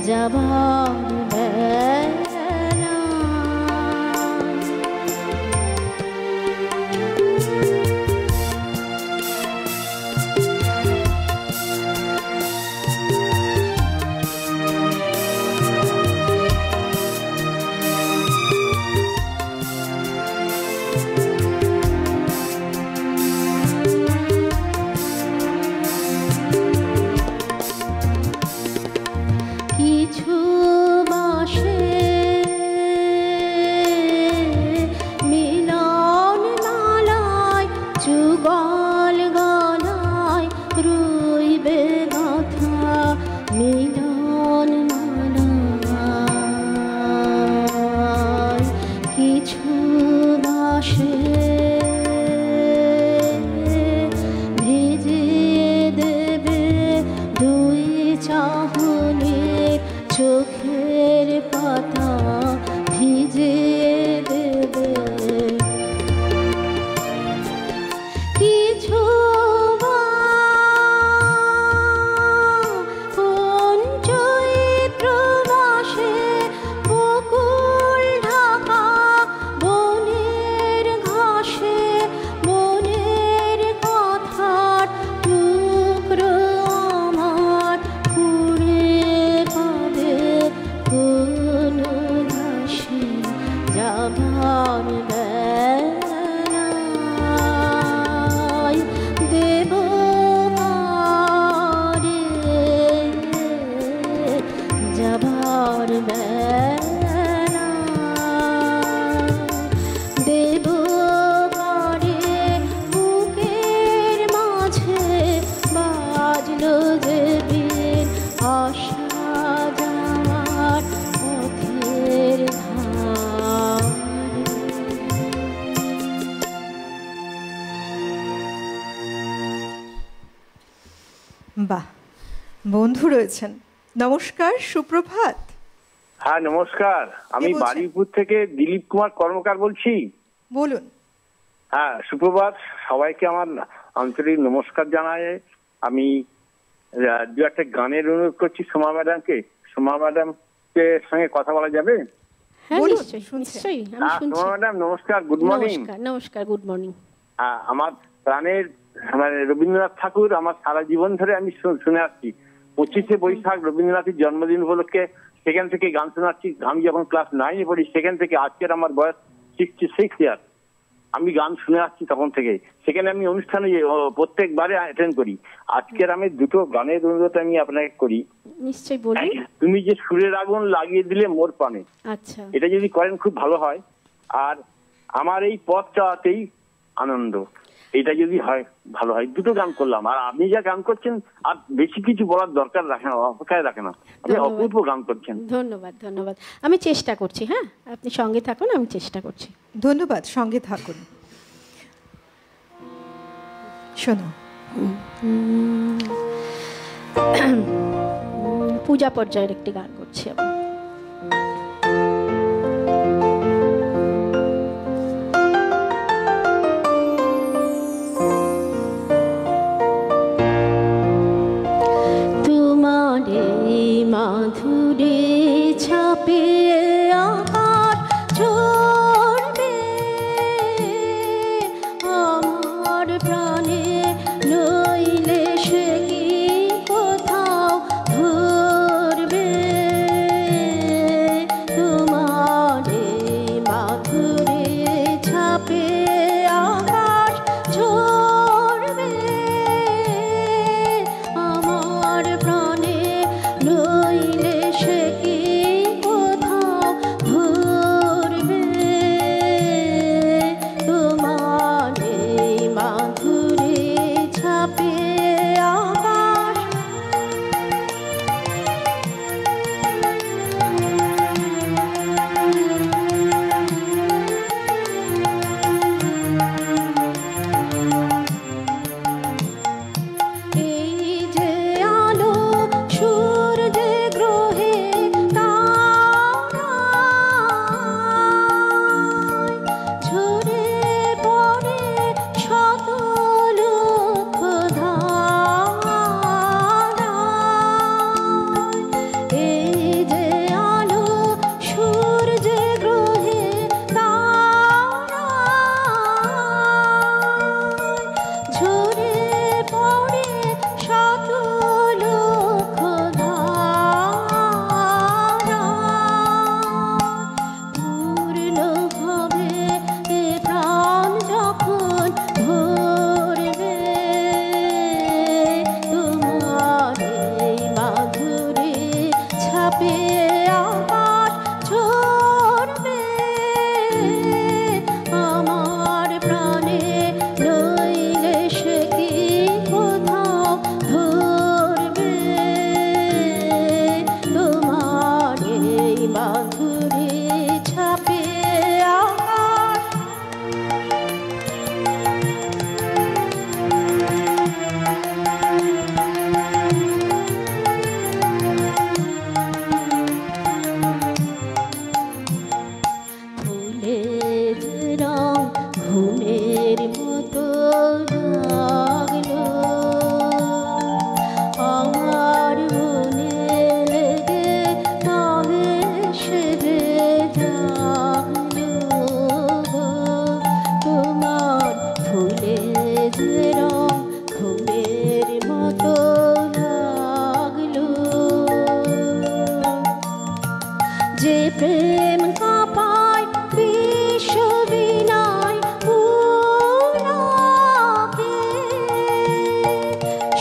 যাবার বেলায়। কিছু মনের চোখের পাতা ভিজিয়ে দেবে কিছু কোন চৈত্র মাসে বকুল ঢাকা বনের ঘাসে মনের কথার টুকরো আমার কুড়ে পাবে কোন ঘাসে যাবার বেলায় দেব মারে যাবার বেলায় দেব মারে বুকের মাঝে বাজলো যে বিন আশা যাওয়ার পথের ধারে। বাহ, বন্ধু রয়েছেন। নমস্কার, সুপ্রভাত। হ্যাঁ নমস্কার, আমি বলছেন? বারুইপুর থেকে দিলীপ কুমার কর্মকার বলছি। বলুন। হ্যাঁ সুপ্রভাত, সবাইকে আমার আন্তরিক নমস্কার জানাই। আমি দু একটা গানের অনুরোধ করছি সোমা ম্যাডামকে। সোমা ম্যাডামকে সঙ্গে কথা বলা যাবে? হ্যাঁ বলুন, নিশ্চয়ই শুনছি। নিশ্চয়ই আমি হ্যাঁ শুনছি। সোমা ম্যাডাম নমস্কার, গুড মর্নিং। নমস্কার নমস্কার, গুড মর্নিং। হ্যাঁ, আমার প্রাণের মানে রবীন্দ্রনাথ ঠাকুর আমার সারা জীবন ধরে আমি শুনে আসছি। 25শে বৈশাখ রবীন্দ্রনাথের জন্মদিন উপলক্ষে সেখান থেকে গান শোনাচ্ছি। আমি যখন ক্লাস 9-এ পড়ি সেখান থেকে আজকের আমার বয়স 66 ইয়ার। আমি গান শুনে আসছি তখন থেকে। সেখানে আমি অনুষ্ঠানে প্রত্যেকবারে অ্যাটেন্ড করি। আজকের আমি দুটো গানের অনুরোধ আমি আপনাকে করি। নিশ্চয়ই বলুন। তুমি যে সুরের আগুন লাগিয়ে দিলে মোর প্রাণে, আচ্ছা, এটা যদি করেন খুব ভালো হয়। আর আমার এই পথ চাওয়াতেই আনন্দ, এটা যদি হয় ভালো হয়। দুটো গান করলাম, আর আপনি যা গান করছেন আর বেশি কিছু বলার দরকার রাখে না, অপেক্ষায় রাখে না। আপনি ধন্যবাদ। অপূর্ব গান করছেন। ধন্যবাদ ধন্যবাদ, আমি চেষ্টা করছি। হ্যাঁ, আপনি সঙ্গে থাকুন, আমি চেষ্টা করছি। ধন্যবাদ, সঙ্গে থাকুন। শোনো। পূজা পর্যায়ের একটি গান করছি আমি। তোমারে মাধুরী ছাপে আকাশ ঝরবে আমার প্রাণে, নইলে সে কি কোথাও ধরবে। তোমারে মাধুরী ছাপে আকাশ ঝরবে আমার প্রাণে, নইলে সে কি কোথাও ধরবে। তোমার এই মাধুরী ছাপে আকাশ এই যে আলো সূর্যে গ্রহে তারায় ঝরে পড়ে শত লক্ষ ধারায়। এই যে আলো সূর্যে গ্রহে তারায় ঝরে পড়ে শত লক্ষ ধারায়। পূর্ণ হবে এ প্রাণ যখন ভরবে। তোমার এই মাধুরী ছাপে আকাশ ঝরবে আমার প্রাণে, নইলে সে কি কোথাও ধরবে। তোমার এই মাধুরী ছাপে আকাশ যে প্রেম কাঁপায় বিশ্ববিনয় পুলকে,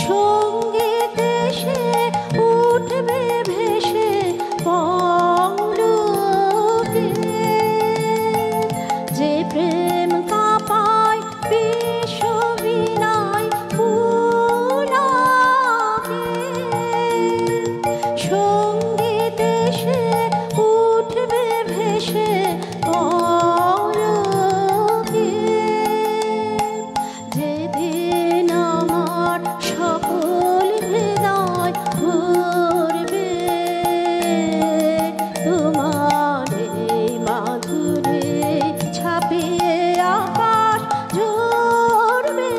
সঙ্গীতে সে উঠবে ভেসে পঙ্গকে। যে প্রেম কাঁপায় বিশ্ববিনয় পুলকে, সঙ্গীতে সে উঠবে ভেসে পলকে। যেদিন আমার সকল হৃদয় ভরবে তোমার এই মাধুরী ছাপিয়ে আকাশ ঝরবে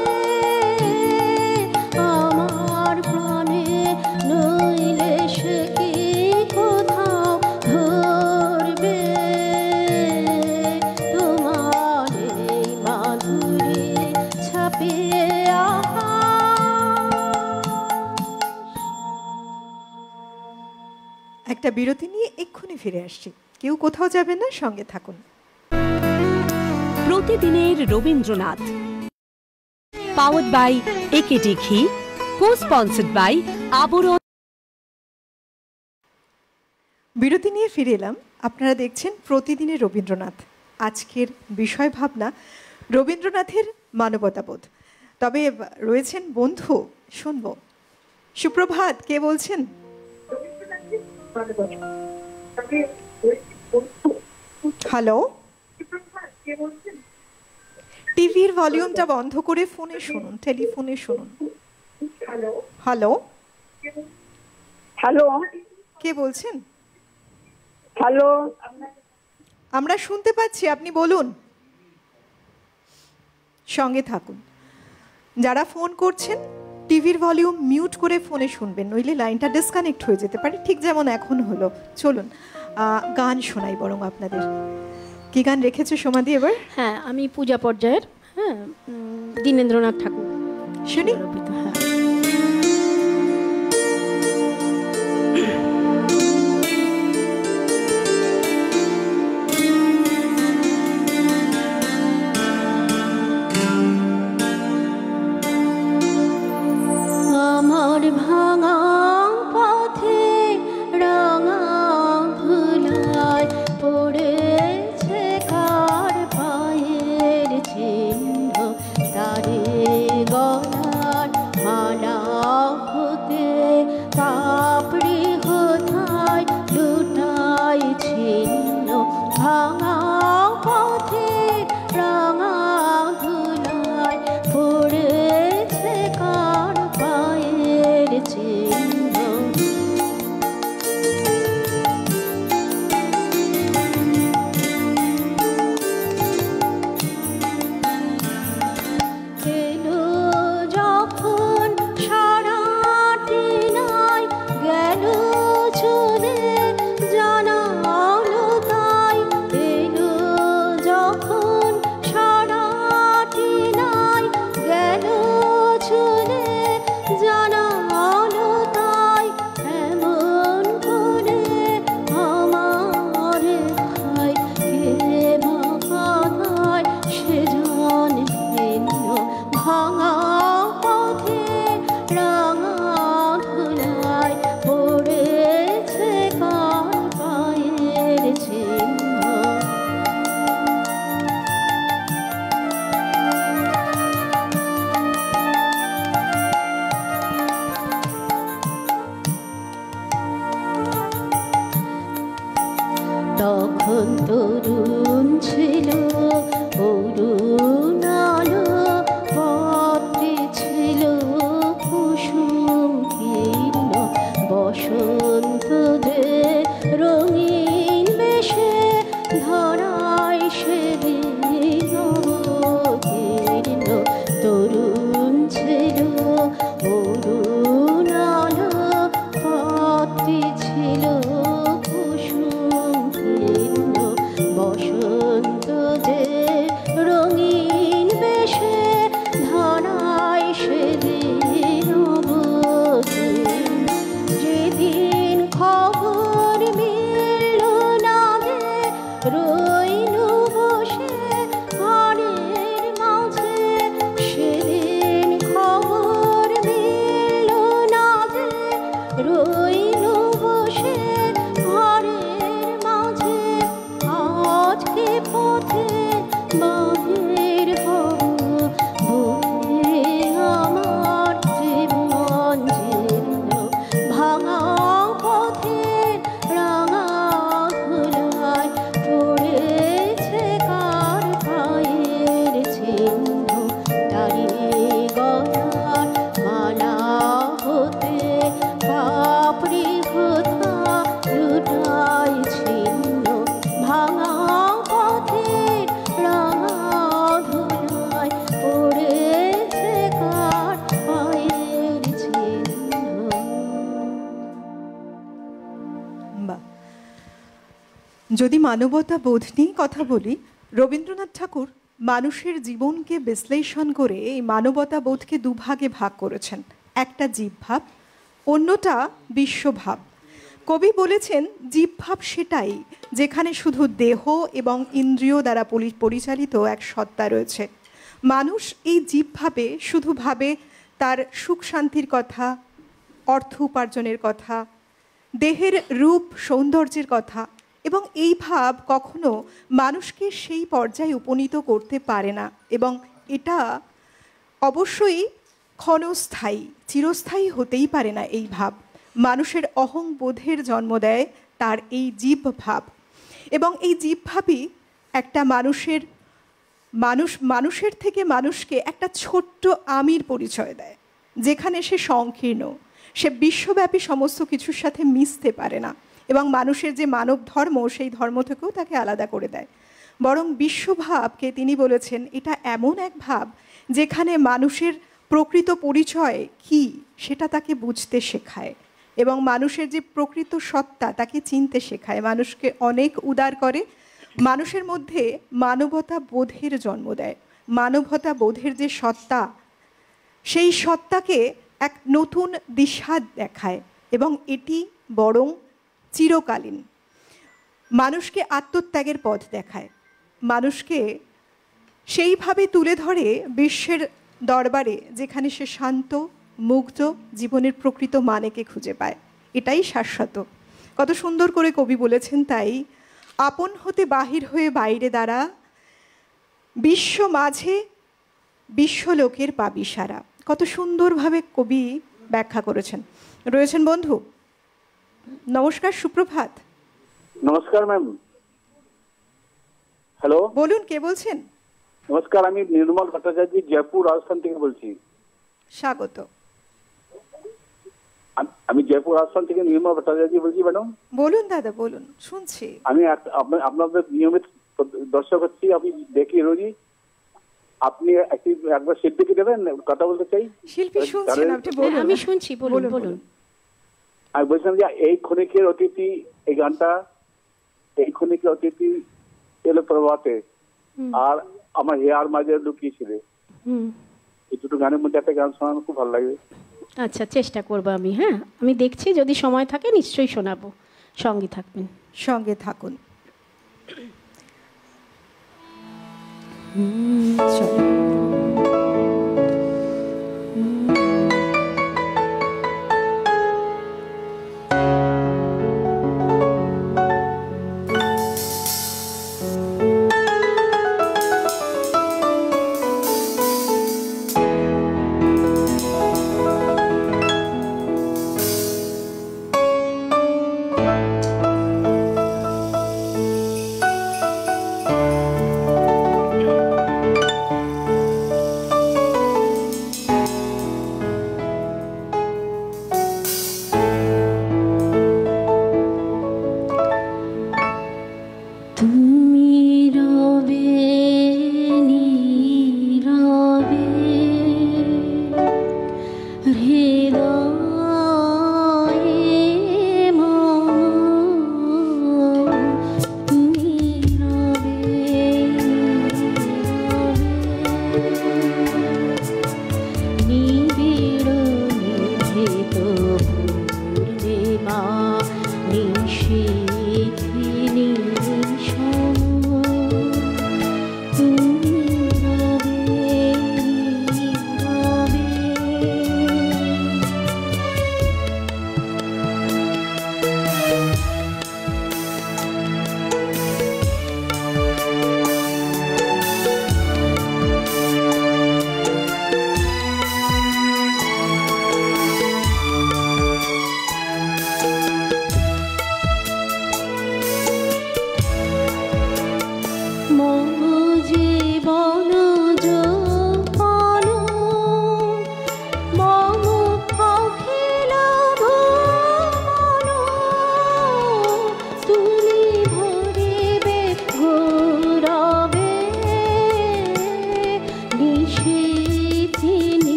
আমার প্রাণে, নইলে সে কি কোথাও ধরবে তোমার এই মাধুরী ছাপিয়ে একটা বিরতি নিয়ে এক্ষুনি ফিরে আসছি, কেউ কোথাও যাবে না, সঙ্গে থাকুন। প্রতিদিনের রবীন্দ্রনাথ, পাওয়ার্ড বাই একেডি ঘি, কো স্পন্সর্ড বাই আবরণ। বিরতি নিয়ে ফিরে এলাম। আপনারা দেখছেন প্রতিদিনের রবীন্দ্রনাথ। আজকের বিষয় ভাবনা রবীন্দ্রনাথের মানবতাবোধ। তবে রয়েছেন বন্ধু, শুনব। সুপ্রভাত, কে বলছেন? হ্যালো, টিভির ভলিউমটা বন্ধ করে ফোনে শুনুন, টেলিফোনে শুনুন। হ্যালো হ্যালো, কে বলছেন? হ্যালো, আমরা শুনতে পাচ্ছি, আপনি বলুন, সঙ্গে থাকুন। যারা ফোন করছেন টিভির ভলিউম মিউট করে ফোনে শুনবেন, নইলে লাইনটা ডিসকানেক্ট হয়ে যেতে পারে, ঠিক যেমন এখন হলো। চলুন গান শোনাই বরং আপনাদের। কি গান রেখেছে সমাধি এবার? হ্যাঁ, আমি পূজা পর্যায়ের, হ্যাঁ, দীনেন্দ্রনাথ ঠাকুর শুনি। হ্যাঁ, আমার ভাঙা পথে রাঙা ধুলায় পড়েছে কার পায়ের চিহ্ন, তারে গলার মালা হতে পাপড়ি কোথায় লুটাই ছিন্ন। ভাঙা পথে রাঙা ধুলায় পড়েছে কার পায়ের চিহ্ন। এলো যখন সারাটি নাই, গেল চলে জানালো তাই। এলো যখন সারাটি নাই, গেল চলে জানালো তাই। এমন করে আমার খাই কে মাথায় সে জন ভিন্ন। ভাঙা পথে রাঙা ধুলায় পড়েছে কার পায়ের চিহ্ন। তখন তরুণ ছিল অরুণ আলো, পথে ছিল কুসুম কীর্ণ। বসন্ত যে রঙিন বেশে ধরায় সেদিন অবতীর্ণ। তরুণ ছিল অরুণ আলো, পথে ছিল কুসুম কীর্ণ। বসন্ত যে লম্বা। যদি মানবতা বোধ নিয়ে কথা বলি, রবীন্দ্রনাথ ঠাকুর মানুষের জীবনকে বিশ্লেষণ করে এই মানবতা বোধকে দুভাগে ভাগ করেছেন, একটা জীবভাব, অন্যটা বিশ্বভাব। কবি বলেছেন জীবভাব সেটাই যেখানে শুধু দেহ এবং ইন্দ্রিয় দ্বারা পরিচালিত এক সত্তা রয়েছে। মানুষ এই জীবভাবে শুধু ভাবে তার সুখ শান্তির কথা, অর্থ উপার্জনের কথা, দেহের রূপ সৌন্দর্যের কথা, এবং এই ভাব কখনো মানুষকে সেই পর্যায়ে উপনীত করতে পারে না, এবং এটা অবশ্যই ক্ষণস্থায়ী, চিরস্থায়ী হতেই পারে না। এই ভাব মানুষের অহংবোধের জন্ম দেয় তার এই জীবভাব, এবং এই জীবভাবই একটা মানুষের থেকে মানুষকে একটা ছোট্ট আমির পরিচয় দেয়, যেখানে সে সংকীর্ণ, সে বিশ্বব্যাপী সমস্ত কিছুর সাথে মিশতে পারে না, এবং মানুষের যে মানব ধর্ম সেই ধর্ম থেকেও তাকে আলাদা করে দেয়। বরং বিশ্বভাবকে তিনি বলেছেন এটা এমন এক ভাব যেখানে মানুষের প্রকৃত পরিচয় কি সেটা তাকে বুঝতে শেখায়, এবং মানুষের যে প্রকৃত সত্তা তাকে চিনতে শেখায়, মানুষকে অনেক উদার করে, মানুষের মধ্যে মানবতা বোধের জন্ম দেয়। মানবতা বোধের যে সত্তা, সেই সত্তাকে এক নতুন দিশা দেখায়, এবং এটি বরং চিরকালীন। মানুষকে আত্মত্যাগের পথ দেখায়, মানুষকে সেইভাবে তুলে ধরে বিশ্বের দরবারে যেখানে সে শান্ত, মুগ্ধ, জীবনের প্রকৃত মানেকে খুঁজে পায়। এটাই শাশ্বত। কত সুন্দর করে কবি বলেছেন, তাই আপন হতে বাহির হয়ে বাইরে দাঁড়া, বিশ্ব মাঝে বিশ্বলোকের পাবি সারা। কত সুন্দরভাবে কবি ব্যাখ্যা করেছেন। রয়েছেন বন্ধু। নমস্কার, সুপ্রভাত। নমস্কার ম্যাম। হ্যালো, বলুন, কে বলছেন? নমস্কার, আমি নির্মল ভট্টাচার্য, জয়পুর রাজস্থান থেকে বলছি। স্বাগত। আমি জয়পুর রাজস্থান থেকে নির্মল ভট্টাচার্য বলছি ম্যাডাম। বলুন দাদা, বলুন, শুনছি। আমি আপনাদের নিয়মিত দর্শক হচ্ছি, আমি দেখি রোজই। আপনি একবার শিল্পীকে দেবেন, কথা বলতে চাই। শিল্পী শুনছেন আপনি? বলুন। আমি শুনছি, বলুন বলুন। আমি বলছিলাম যে এই ক্ষণিকের অতিথি, এই গানটা এই ক্ষণিকের অতিথি এলো প্রভাতে, আর আমার হেয়ার মাঝে লুকিয়েছিল, এই দুটো গানের মধ্যে একটা গান শোনানো খুব ভালো লাগবে। আচ্ছা, চেষ্টা করবো আমি। হ্যাঁ, আমি দেখছি, যদি সময় থাকে নিশ্চয়ই শোনাবো। সঙ্গে থাকবেন। সঙ্গে থাকুন। চলো।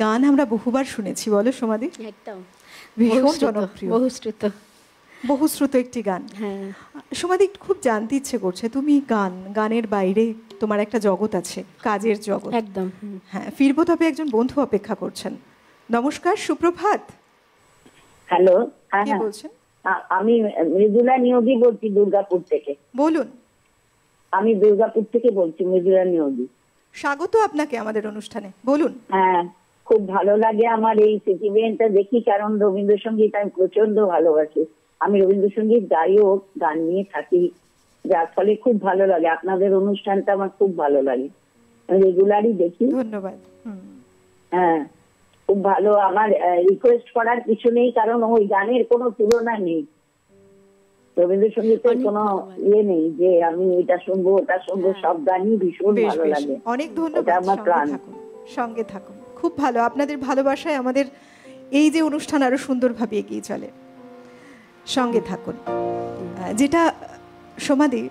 গান আমরা বহুবার শুনেছি, বলো সোমাদি? একদম ভীষণ জনপ্রিয়, বহুশ্রুত বহুশ্রুত একটি গান। হ্যাঁ সোমাদি, খুব জানতে ইচ্ছে করছে, তুমি গানের বাইরে তোমার একটা জগৎ আছে, কাজের জগৎ। একদম। হ্যাঁ, ফিরবো, তবে একজন বন্ধু অপেক্ষা করছেন। নমস্কার, সুপ্রভাত। হ্যালো, কে বলছেন? আমি মৃদুলা নিয়োগী বলছি দুর্গাপুর থেকে। বলুন। আমি দুর্গাপুর থেকে বলছি, মৃদুলা নিয়োগী। স্বাগত আপনাকে আমাদের অনুষ্ঠানে, বলুন। হ্যাঁ, খুব ভালো লাগে আমার এই সিটিভিএনটা দেখি, কারণ রবীন্দ্রসঙ্গীত আমি প্রচন্ড ভালোবাসি। আমি রবীন্দ্রসঙ্গীত গাইও, গান নিয়ে থাকি, যার ফলে খুব ভালো লাগে। আপনাদের অনুষ্ঠানটা আমার খুব ভালো লাগে, আমি রেগুলারই দেখি। ধন্যবাদ। হ্যাঁ, খুব ভালো। আমার রিকোয়েস্ট করার কিছু নেই, কারণ ওই গানের কোনো তুলনা নেই। রবীন্দ্রসঙ্গীতের কোনো ইয়ে নেই যে আমি এটা শুনবো ওটা শুনবো, সব গানই ভীষণ ভালো লাগে। অনেক ধন্যবাদ, আমার প্রাণ। সঙ্গে থাকুন। খুব ভালো, আপনাদের ভালোবাসায় আমাদের এই যে অনুষ্ঠান আরো সুন্দরভাবে এগিয়ে চলে। সঙ্গে থাকুন। যেটা সোমাদি,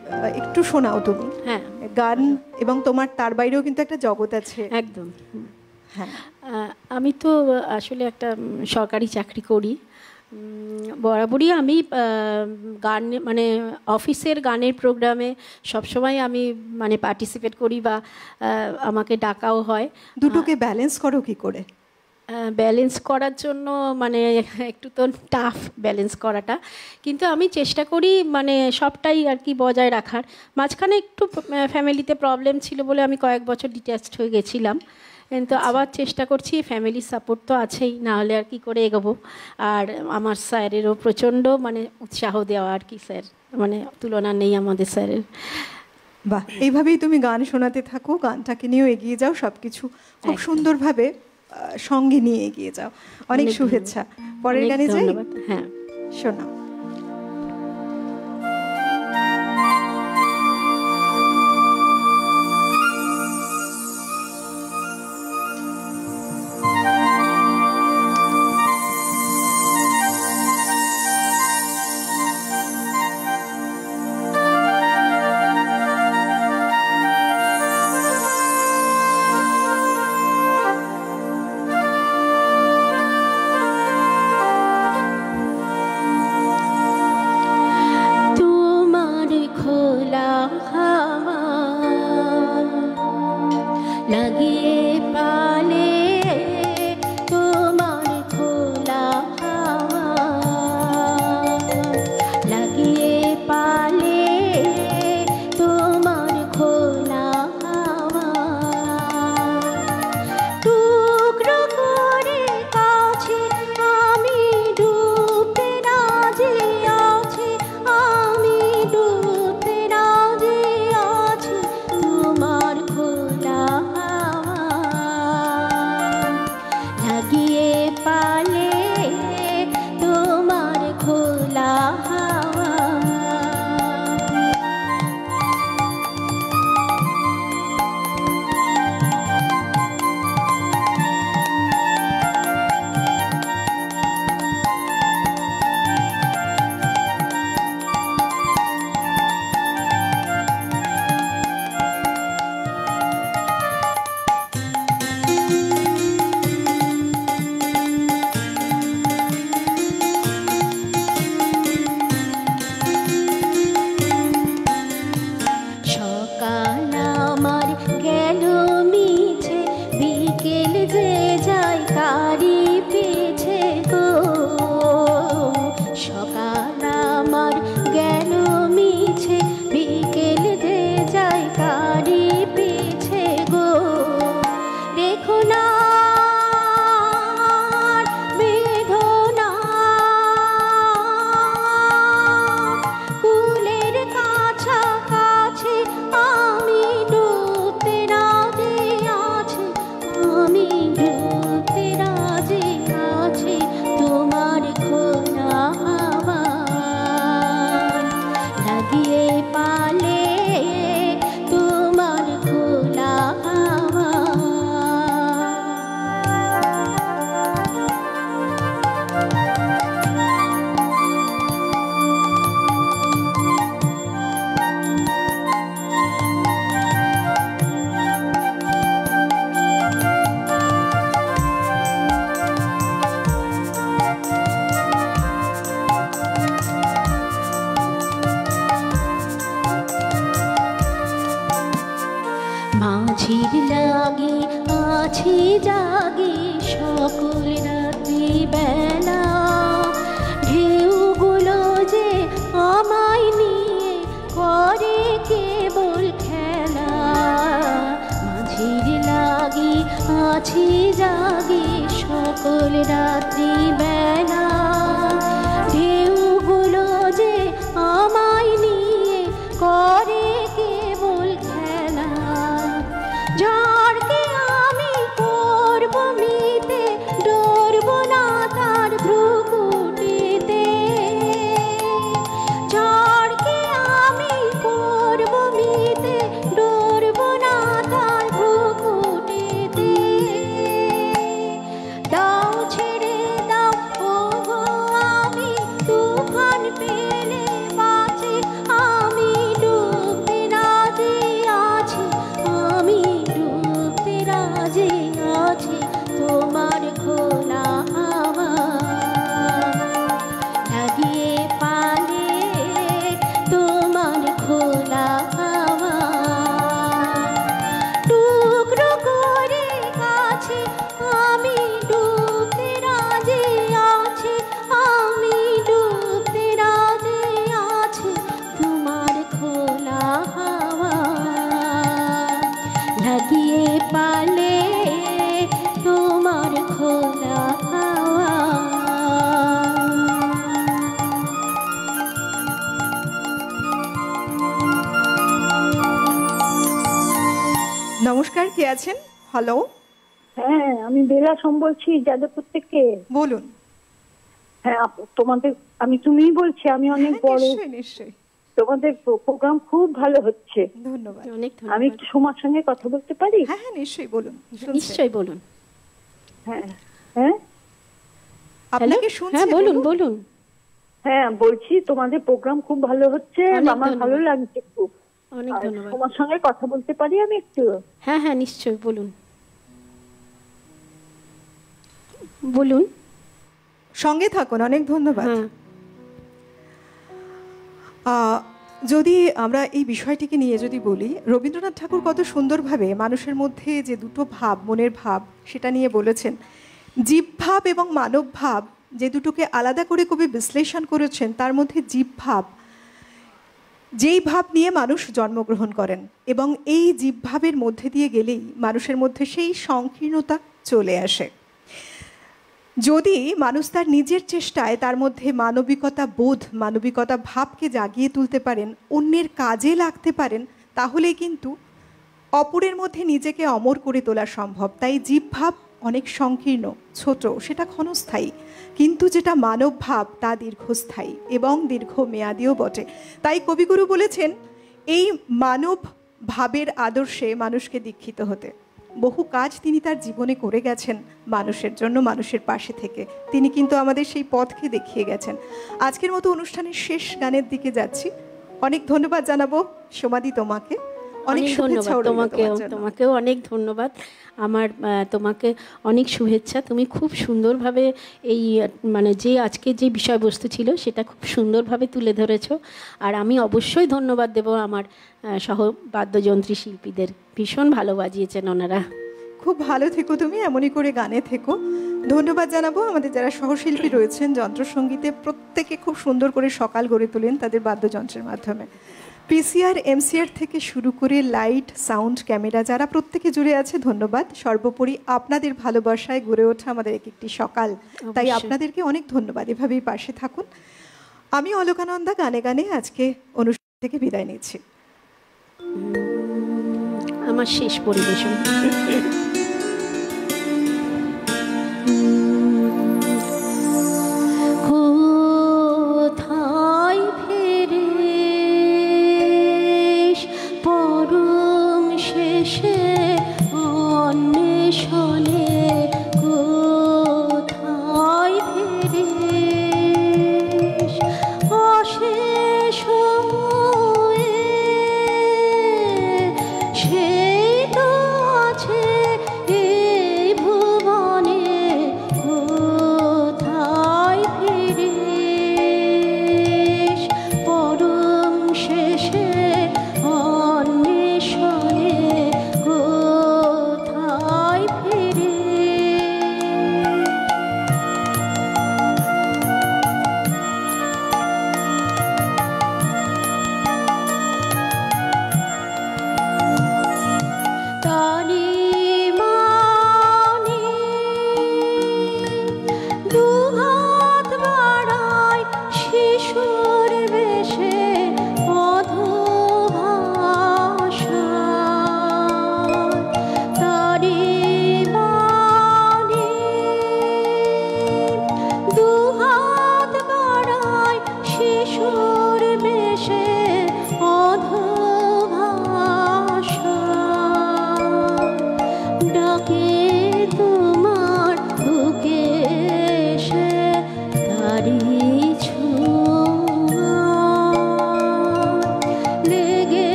একটু শোনাও তুমি। হ্যাঁ, গান এবং তোমার তার বাইরেও কিন্তু একটা জগৎ আছে। একদম। হ্যাঁ, আমি তো আসলে একটা সরকারি চাকরি করি। বরাবরই আমি গান, মানে অফিসের গানের প্রোগ্রামে সবসময় আমি মানে পার্টিসিপেট করি, বা আমাকে ডাকাও হয়। দুটোকে ব্যালেন্স করো কি করে? ব্যালেন্স করার জন্য মানে একটু তো টাফ ব্যালেন্স করাটা, কিন্তু আমি চেষ্টা করি মানে সবটাই আর কি বজায় রাখার। মাঝখানে একটু ফ্যামিলিতে প্রবলেম ছিল বলে আমি কয়েক বছর ডিট্যাচড হয়ে গেছিলাম, কিন্তু আবার চেষ্টা করছি। ফ্যামিলির সাপোর্ট তো আছেই, না হলে আর কি করে এগোবো। আর আমার স্যারেরও প্রচণ্ড মানে উৎসাহ দেওয়া আর কি, স্যার মানে তুলনা নেই আমাদের স্যারের। বাহ, এইভাবেই তুমি গান শোনাতে থাকো, গানটাকে নিয়েও এগিয়ে যাও, সবকিছু খুব সুন্দরভাবে সঙ্গে নিয়ে এগিয়ে যাও। অনেক শুভেচ্ছা। পরের গানে যাই। হ্যাঁ, শোনাও। মাঝির লাগি আছি জাগি সকল রাত্রি বেলা, ঢেউগুলো যে আমায় নিয়ে করে কেবল খেলা। মাঝির লাগি আছি জাগি সকল রাত্রি বেলা, ঢেউগুলো যে আমায় নিয়ে করে কেবল খেলা। ঝড়কে আমি করব মিতে, ডরব না তার ভ্রুকুটিতে। ঝড়কে আমি করব মিতে, ডরব না তার ভ্রুকুটিতে। দাও ছেড়ে দাও ওগো আমি তুফান পেলে বাঁচি, আমি ডুবতে রাজি আছি, আমি ডুবতে রাজি আছি তোমার খোলা হাওয়া লাগিয়ে পালে, তোমার খোলা হাওয়া টুকরো করে কাছে আমি ডুবতে রাজি আছি, আমি ডুবতে রাজি আছি তোমার খোলা হাওয়া লাগিয়ে পালে, তোমার খোলা হাওয়া। নমস্কার, কে আছেন? হ্যালো, হ্যাঁ, আমি বেলা সোম বলছি যাদবপুর থেকে। বলুন। হ্যাঁ, তোমাদের আমি তুমিই বলছি, আমি অনেক বড়। নিশ্চয়ই নিশ্চয়ই, তোমাদের প্রোগ্রাম খুব ভালো হচ্ছে, ধন্যবাদ। অনেক আমি ধন্যবাদ। একটু সোমার সঙ্গে কথা বলতে পারি? হ্যাঁ হ্যাঁ নিশ্চয়ই, বলুন। নিশ্চয়ই বলুন। হ্যাঁ হ্যাঁ আপনাকে হ্যাঁ শুনছি, বলুন বলুন। হ্যাঁ, বলছি তোমাদের প্রোগ্রাম খুব ভালো হচ্ছে, অনেক আমার ধন্যবাদ। ভালো লাগছে খুব। অনেক আর ধন্যবাদ। তোমার সঙ্গে কথা বলতে পারি আমি একটু? হ্যাঁ হ্যাঁ নিশ্চয়ই, বলুন বলুন। সঙ্গে থাকুন, অনেক ধন্যবাদ। হ্যাঁ যদি আমরা এই বিষয়টিকে নিয়ে যদি বলি, রবীন্দ্রনাথ ঠাকুর কত সুন্দরভাবে মানুষের মধ্যে যে দুটো ভাব, মনের ভাব, সেটা নিয়ে বলেছেন। জীব ভাব এবং মানব ভাব, যে দুটোকে আলাদা করে কবি বিশ্লেষণ করেছেন, তার মধ্যে জীব ভাব, যেই ভাব নিয়ে মানুষ জন্মগ্রহণ করেন, এবং এই জীব ভাবের মধ্যে দিয়ে গেলেই মানুষের মধ্যে সেই সংকীর্ণতা চলে আসে। যদি মানুষ তার নিজের চেষ্টায় তার মধ্যে মানবিকতা বোধ, মানবিকতা ভাবকে জাগিয়ে তুলতে পারেন, অন্যের কাজে লাগতে পারেন, তাহলে কিন্তু অপরের মধ্যে নিজেকে অমর করে তোলা সম্ভব। তাই জীব ভাব অনেক সংকীর্ণ, ছোট, সেটা ক্ষণস্থায়ী, কিন্তু যেটা মানব ভাব তা দীর্ঘস্থায়ী এবং দীর্ঘমেয়াদীও বটে। তাই কবিগুরু বলেছেন এই মানব ভাবের আদর্শে মানুষকে দীক্ষিত হতে। বহু কাজ তিনি তার জীবনে করে গেছেন মানুষের জন্য, মানুষের পাশে থেকে। তিনি কিন্তু আমাদের সেই পথকে দেখিয়ে গেছেন। আজকের মতো অনুষ্ঠানের শেষ গানের দিকে যাচ্ছি। অনেক ধন্যবাদ জানাবো সোমাদি তোমাকে, অনেক শুভেচ্ছা। তোমাকেও অনেক ধন্যবাদ। আমার তোমাকে অনেক শুভেচ্ছা। তুমি খুব সুন্দরভাবে এই মানে যে আজকে যে বিষয়বস্তু ছিল সেটা খুব সুন্দরভাবে তুলে ধরেছো। আর আমি অবশ্যই ধন্যবাদ দেব আমার সহ বাদ্যযন্ত্রী শিল্পীদের, ভীষণ ভালো বাজিয়েছেন ওনারা। খুব ভালো থেকো তুমি, এমনই করে গানে থেকো। ধন্যবাদ জানাবো আমাদের যারা সহশিল্পী রয়েছেন যন্ত্রসঙ্গীতে, প্রত্যেকে খুব সুন্দর করে সকাল গড়ে তোলেন তাদের বাদ্যযন্ত্রের মাধ্যমে। পিসিআর, এমসিআর থেকে শুরু করে লাইট, সাউন্ড, ক্যামেরা, যারা প্রত্যেকে জুড়ে আছে, ধন্যবাদ। সর্বোপরি আপনাদের ভালোবাসায় গড়ে ওঠা আমাদের এক একটি সকাল, তাই আপনাদেরকে অনেক ধন্যবাদ। এভাবেই পাশে থাকুন। আমি অলোকানন্দা গানে গানে আজকে অনুষ্ঠান থেকে বিদায় নিচ্ছি। আমার শেষ পরিবেশন। কোথায় ফেরে পরম শেষে অন্য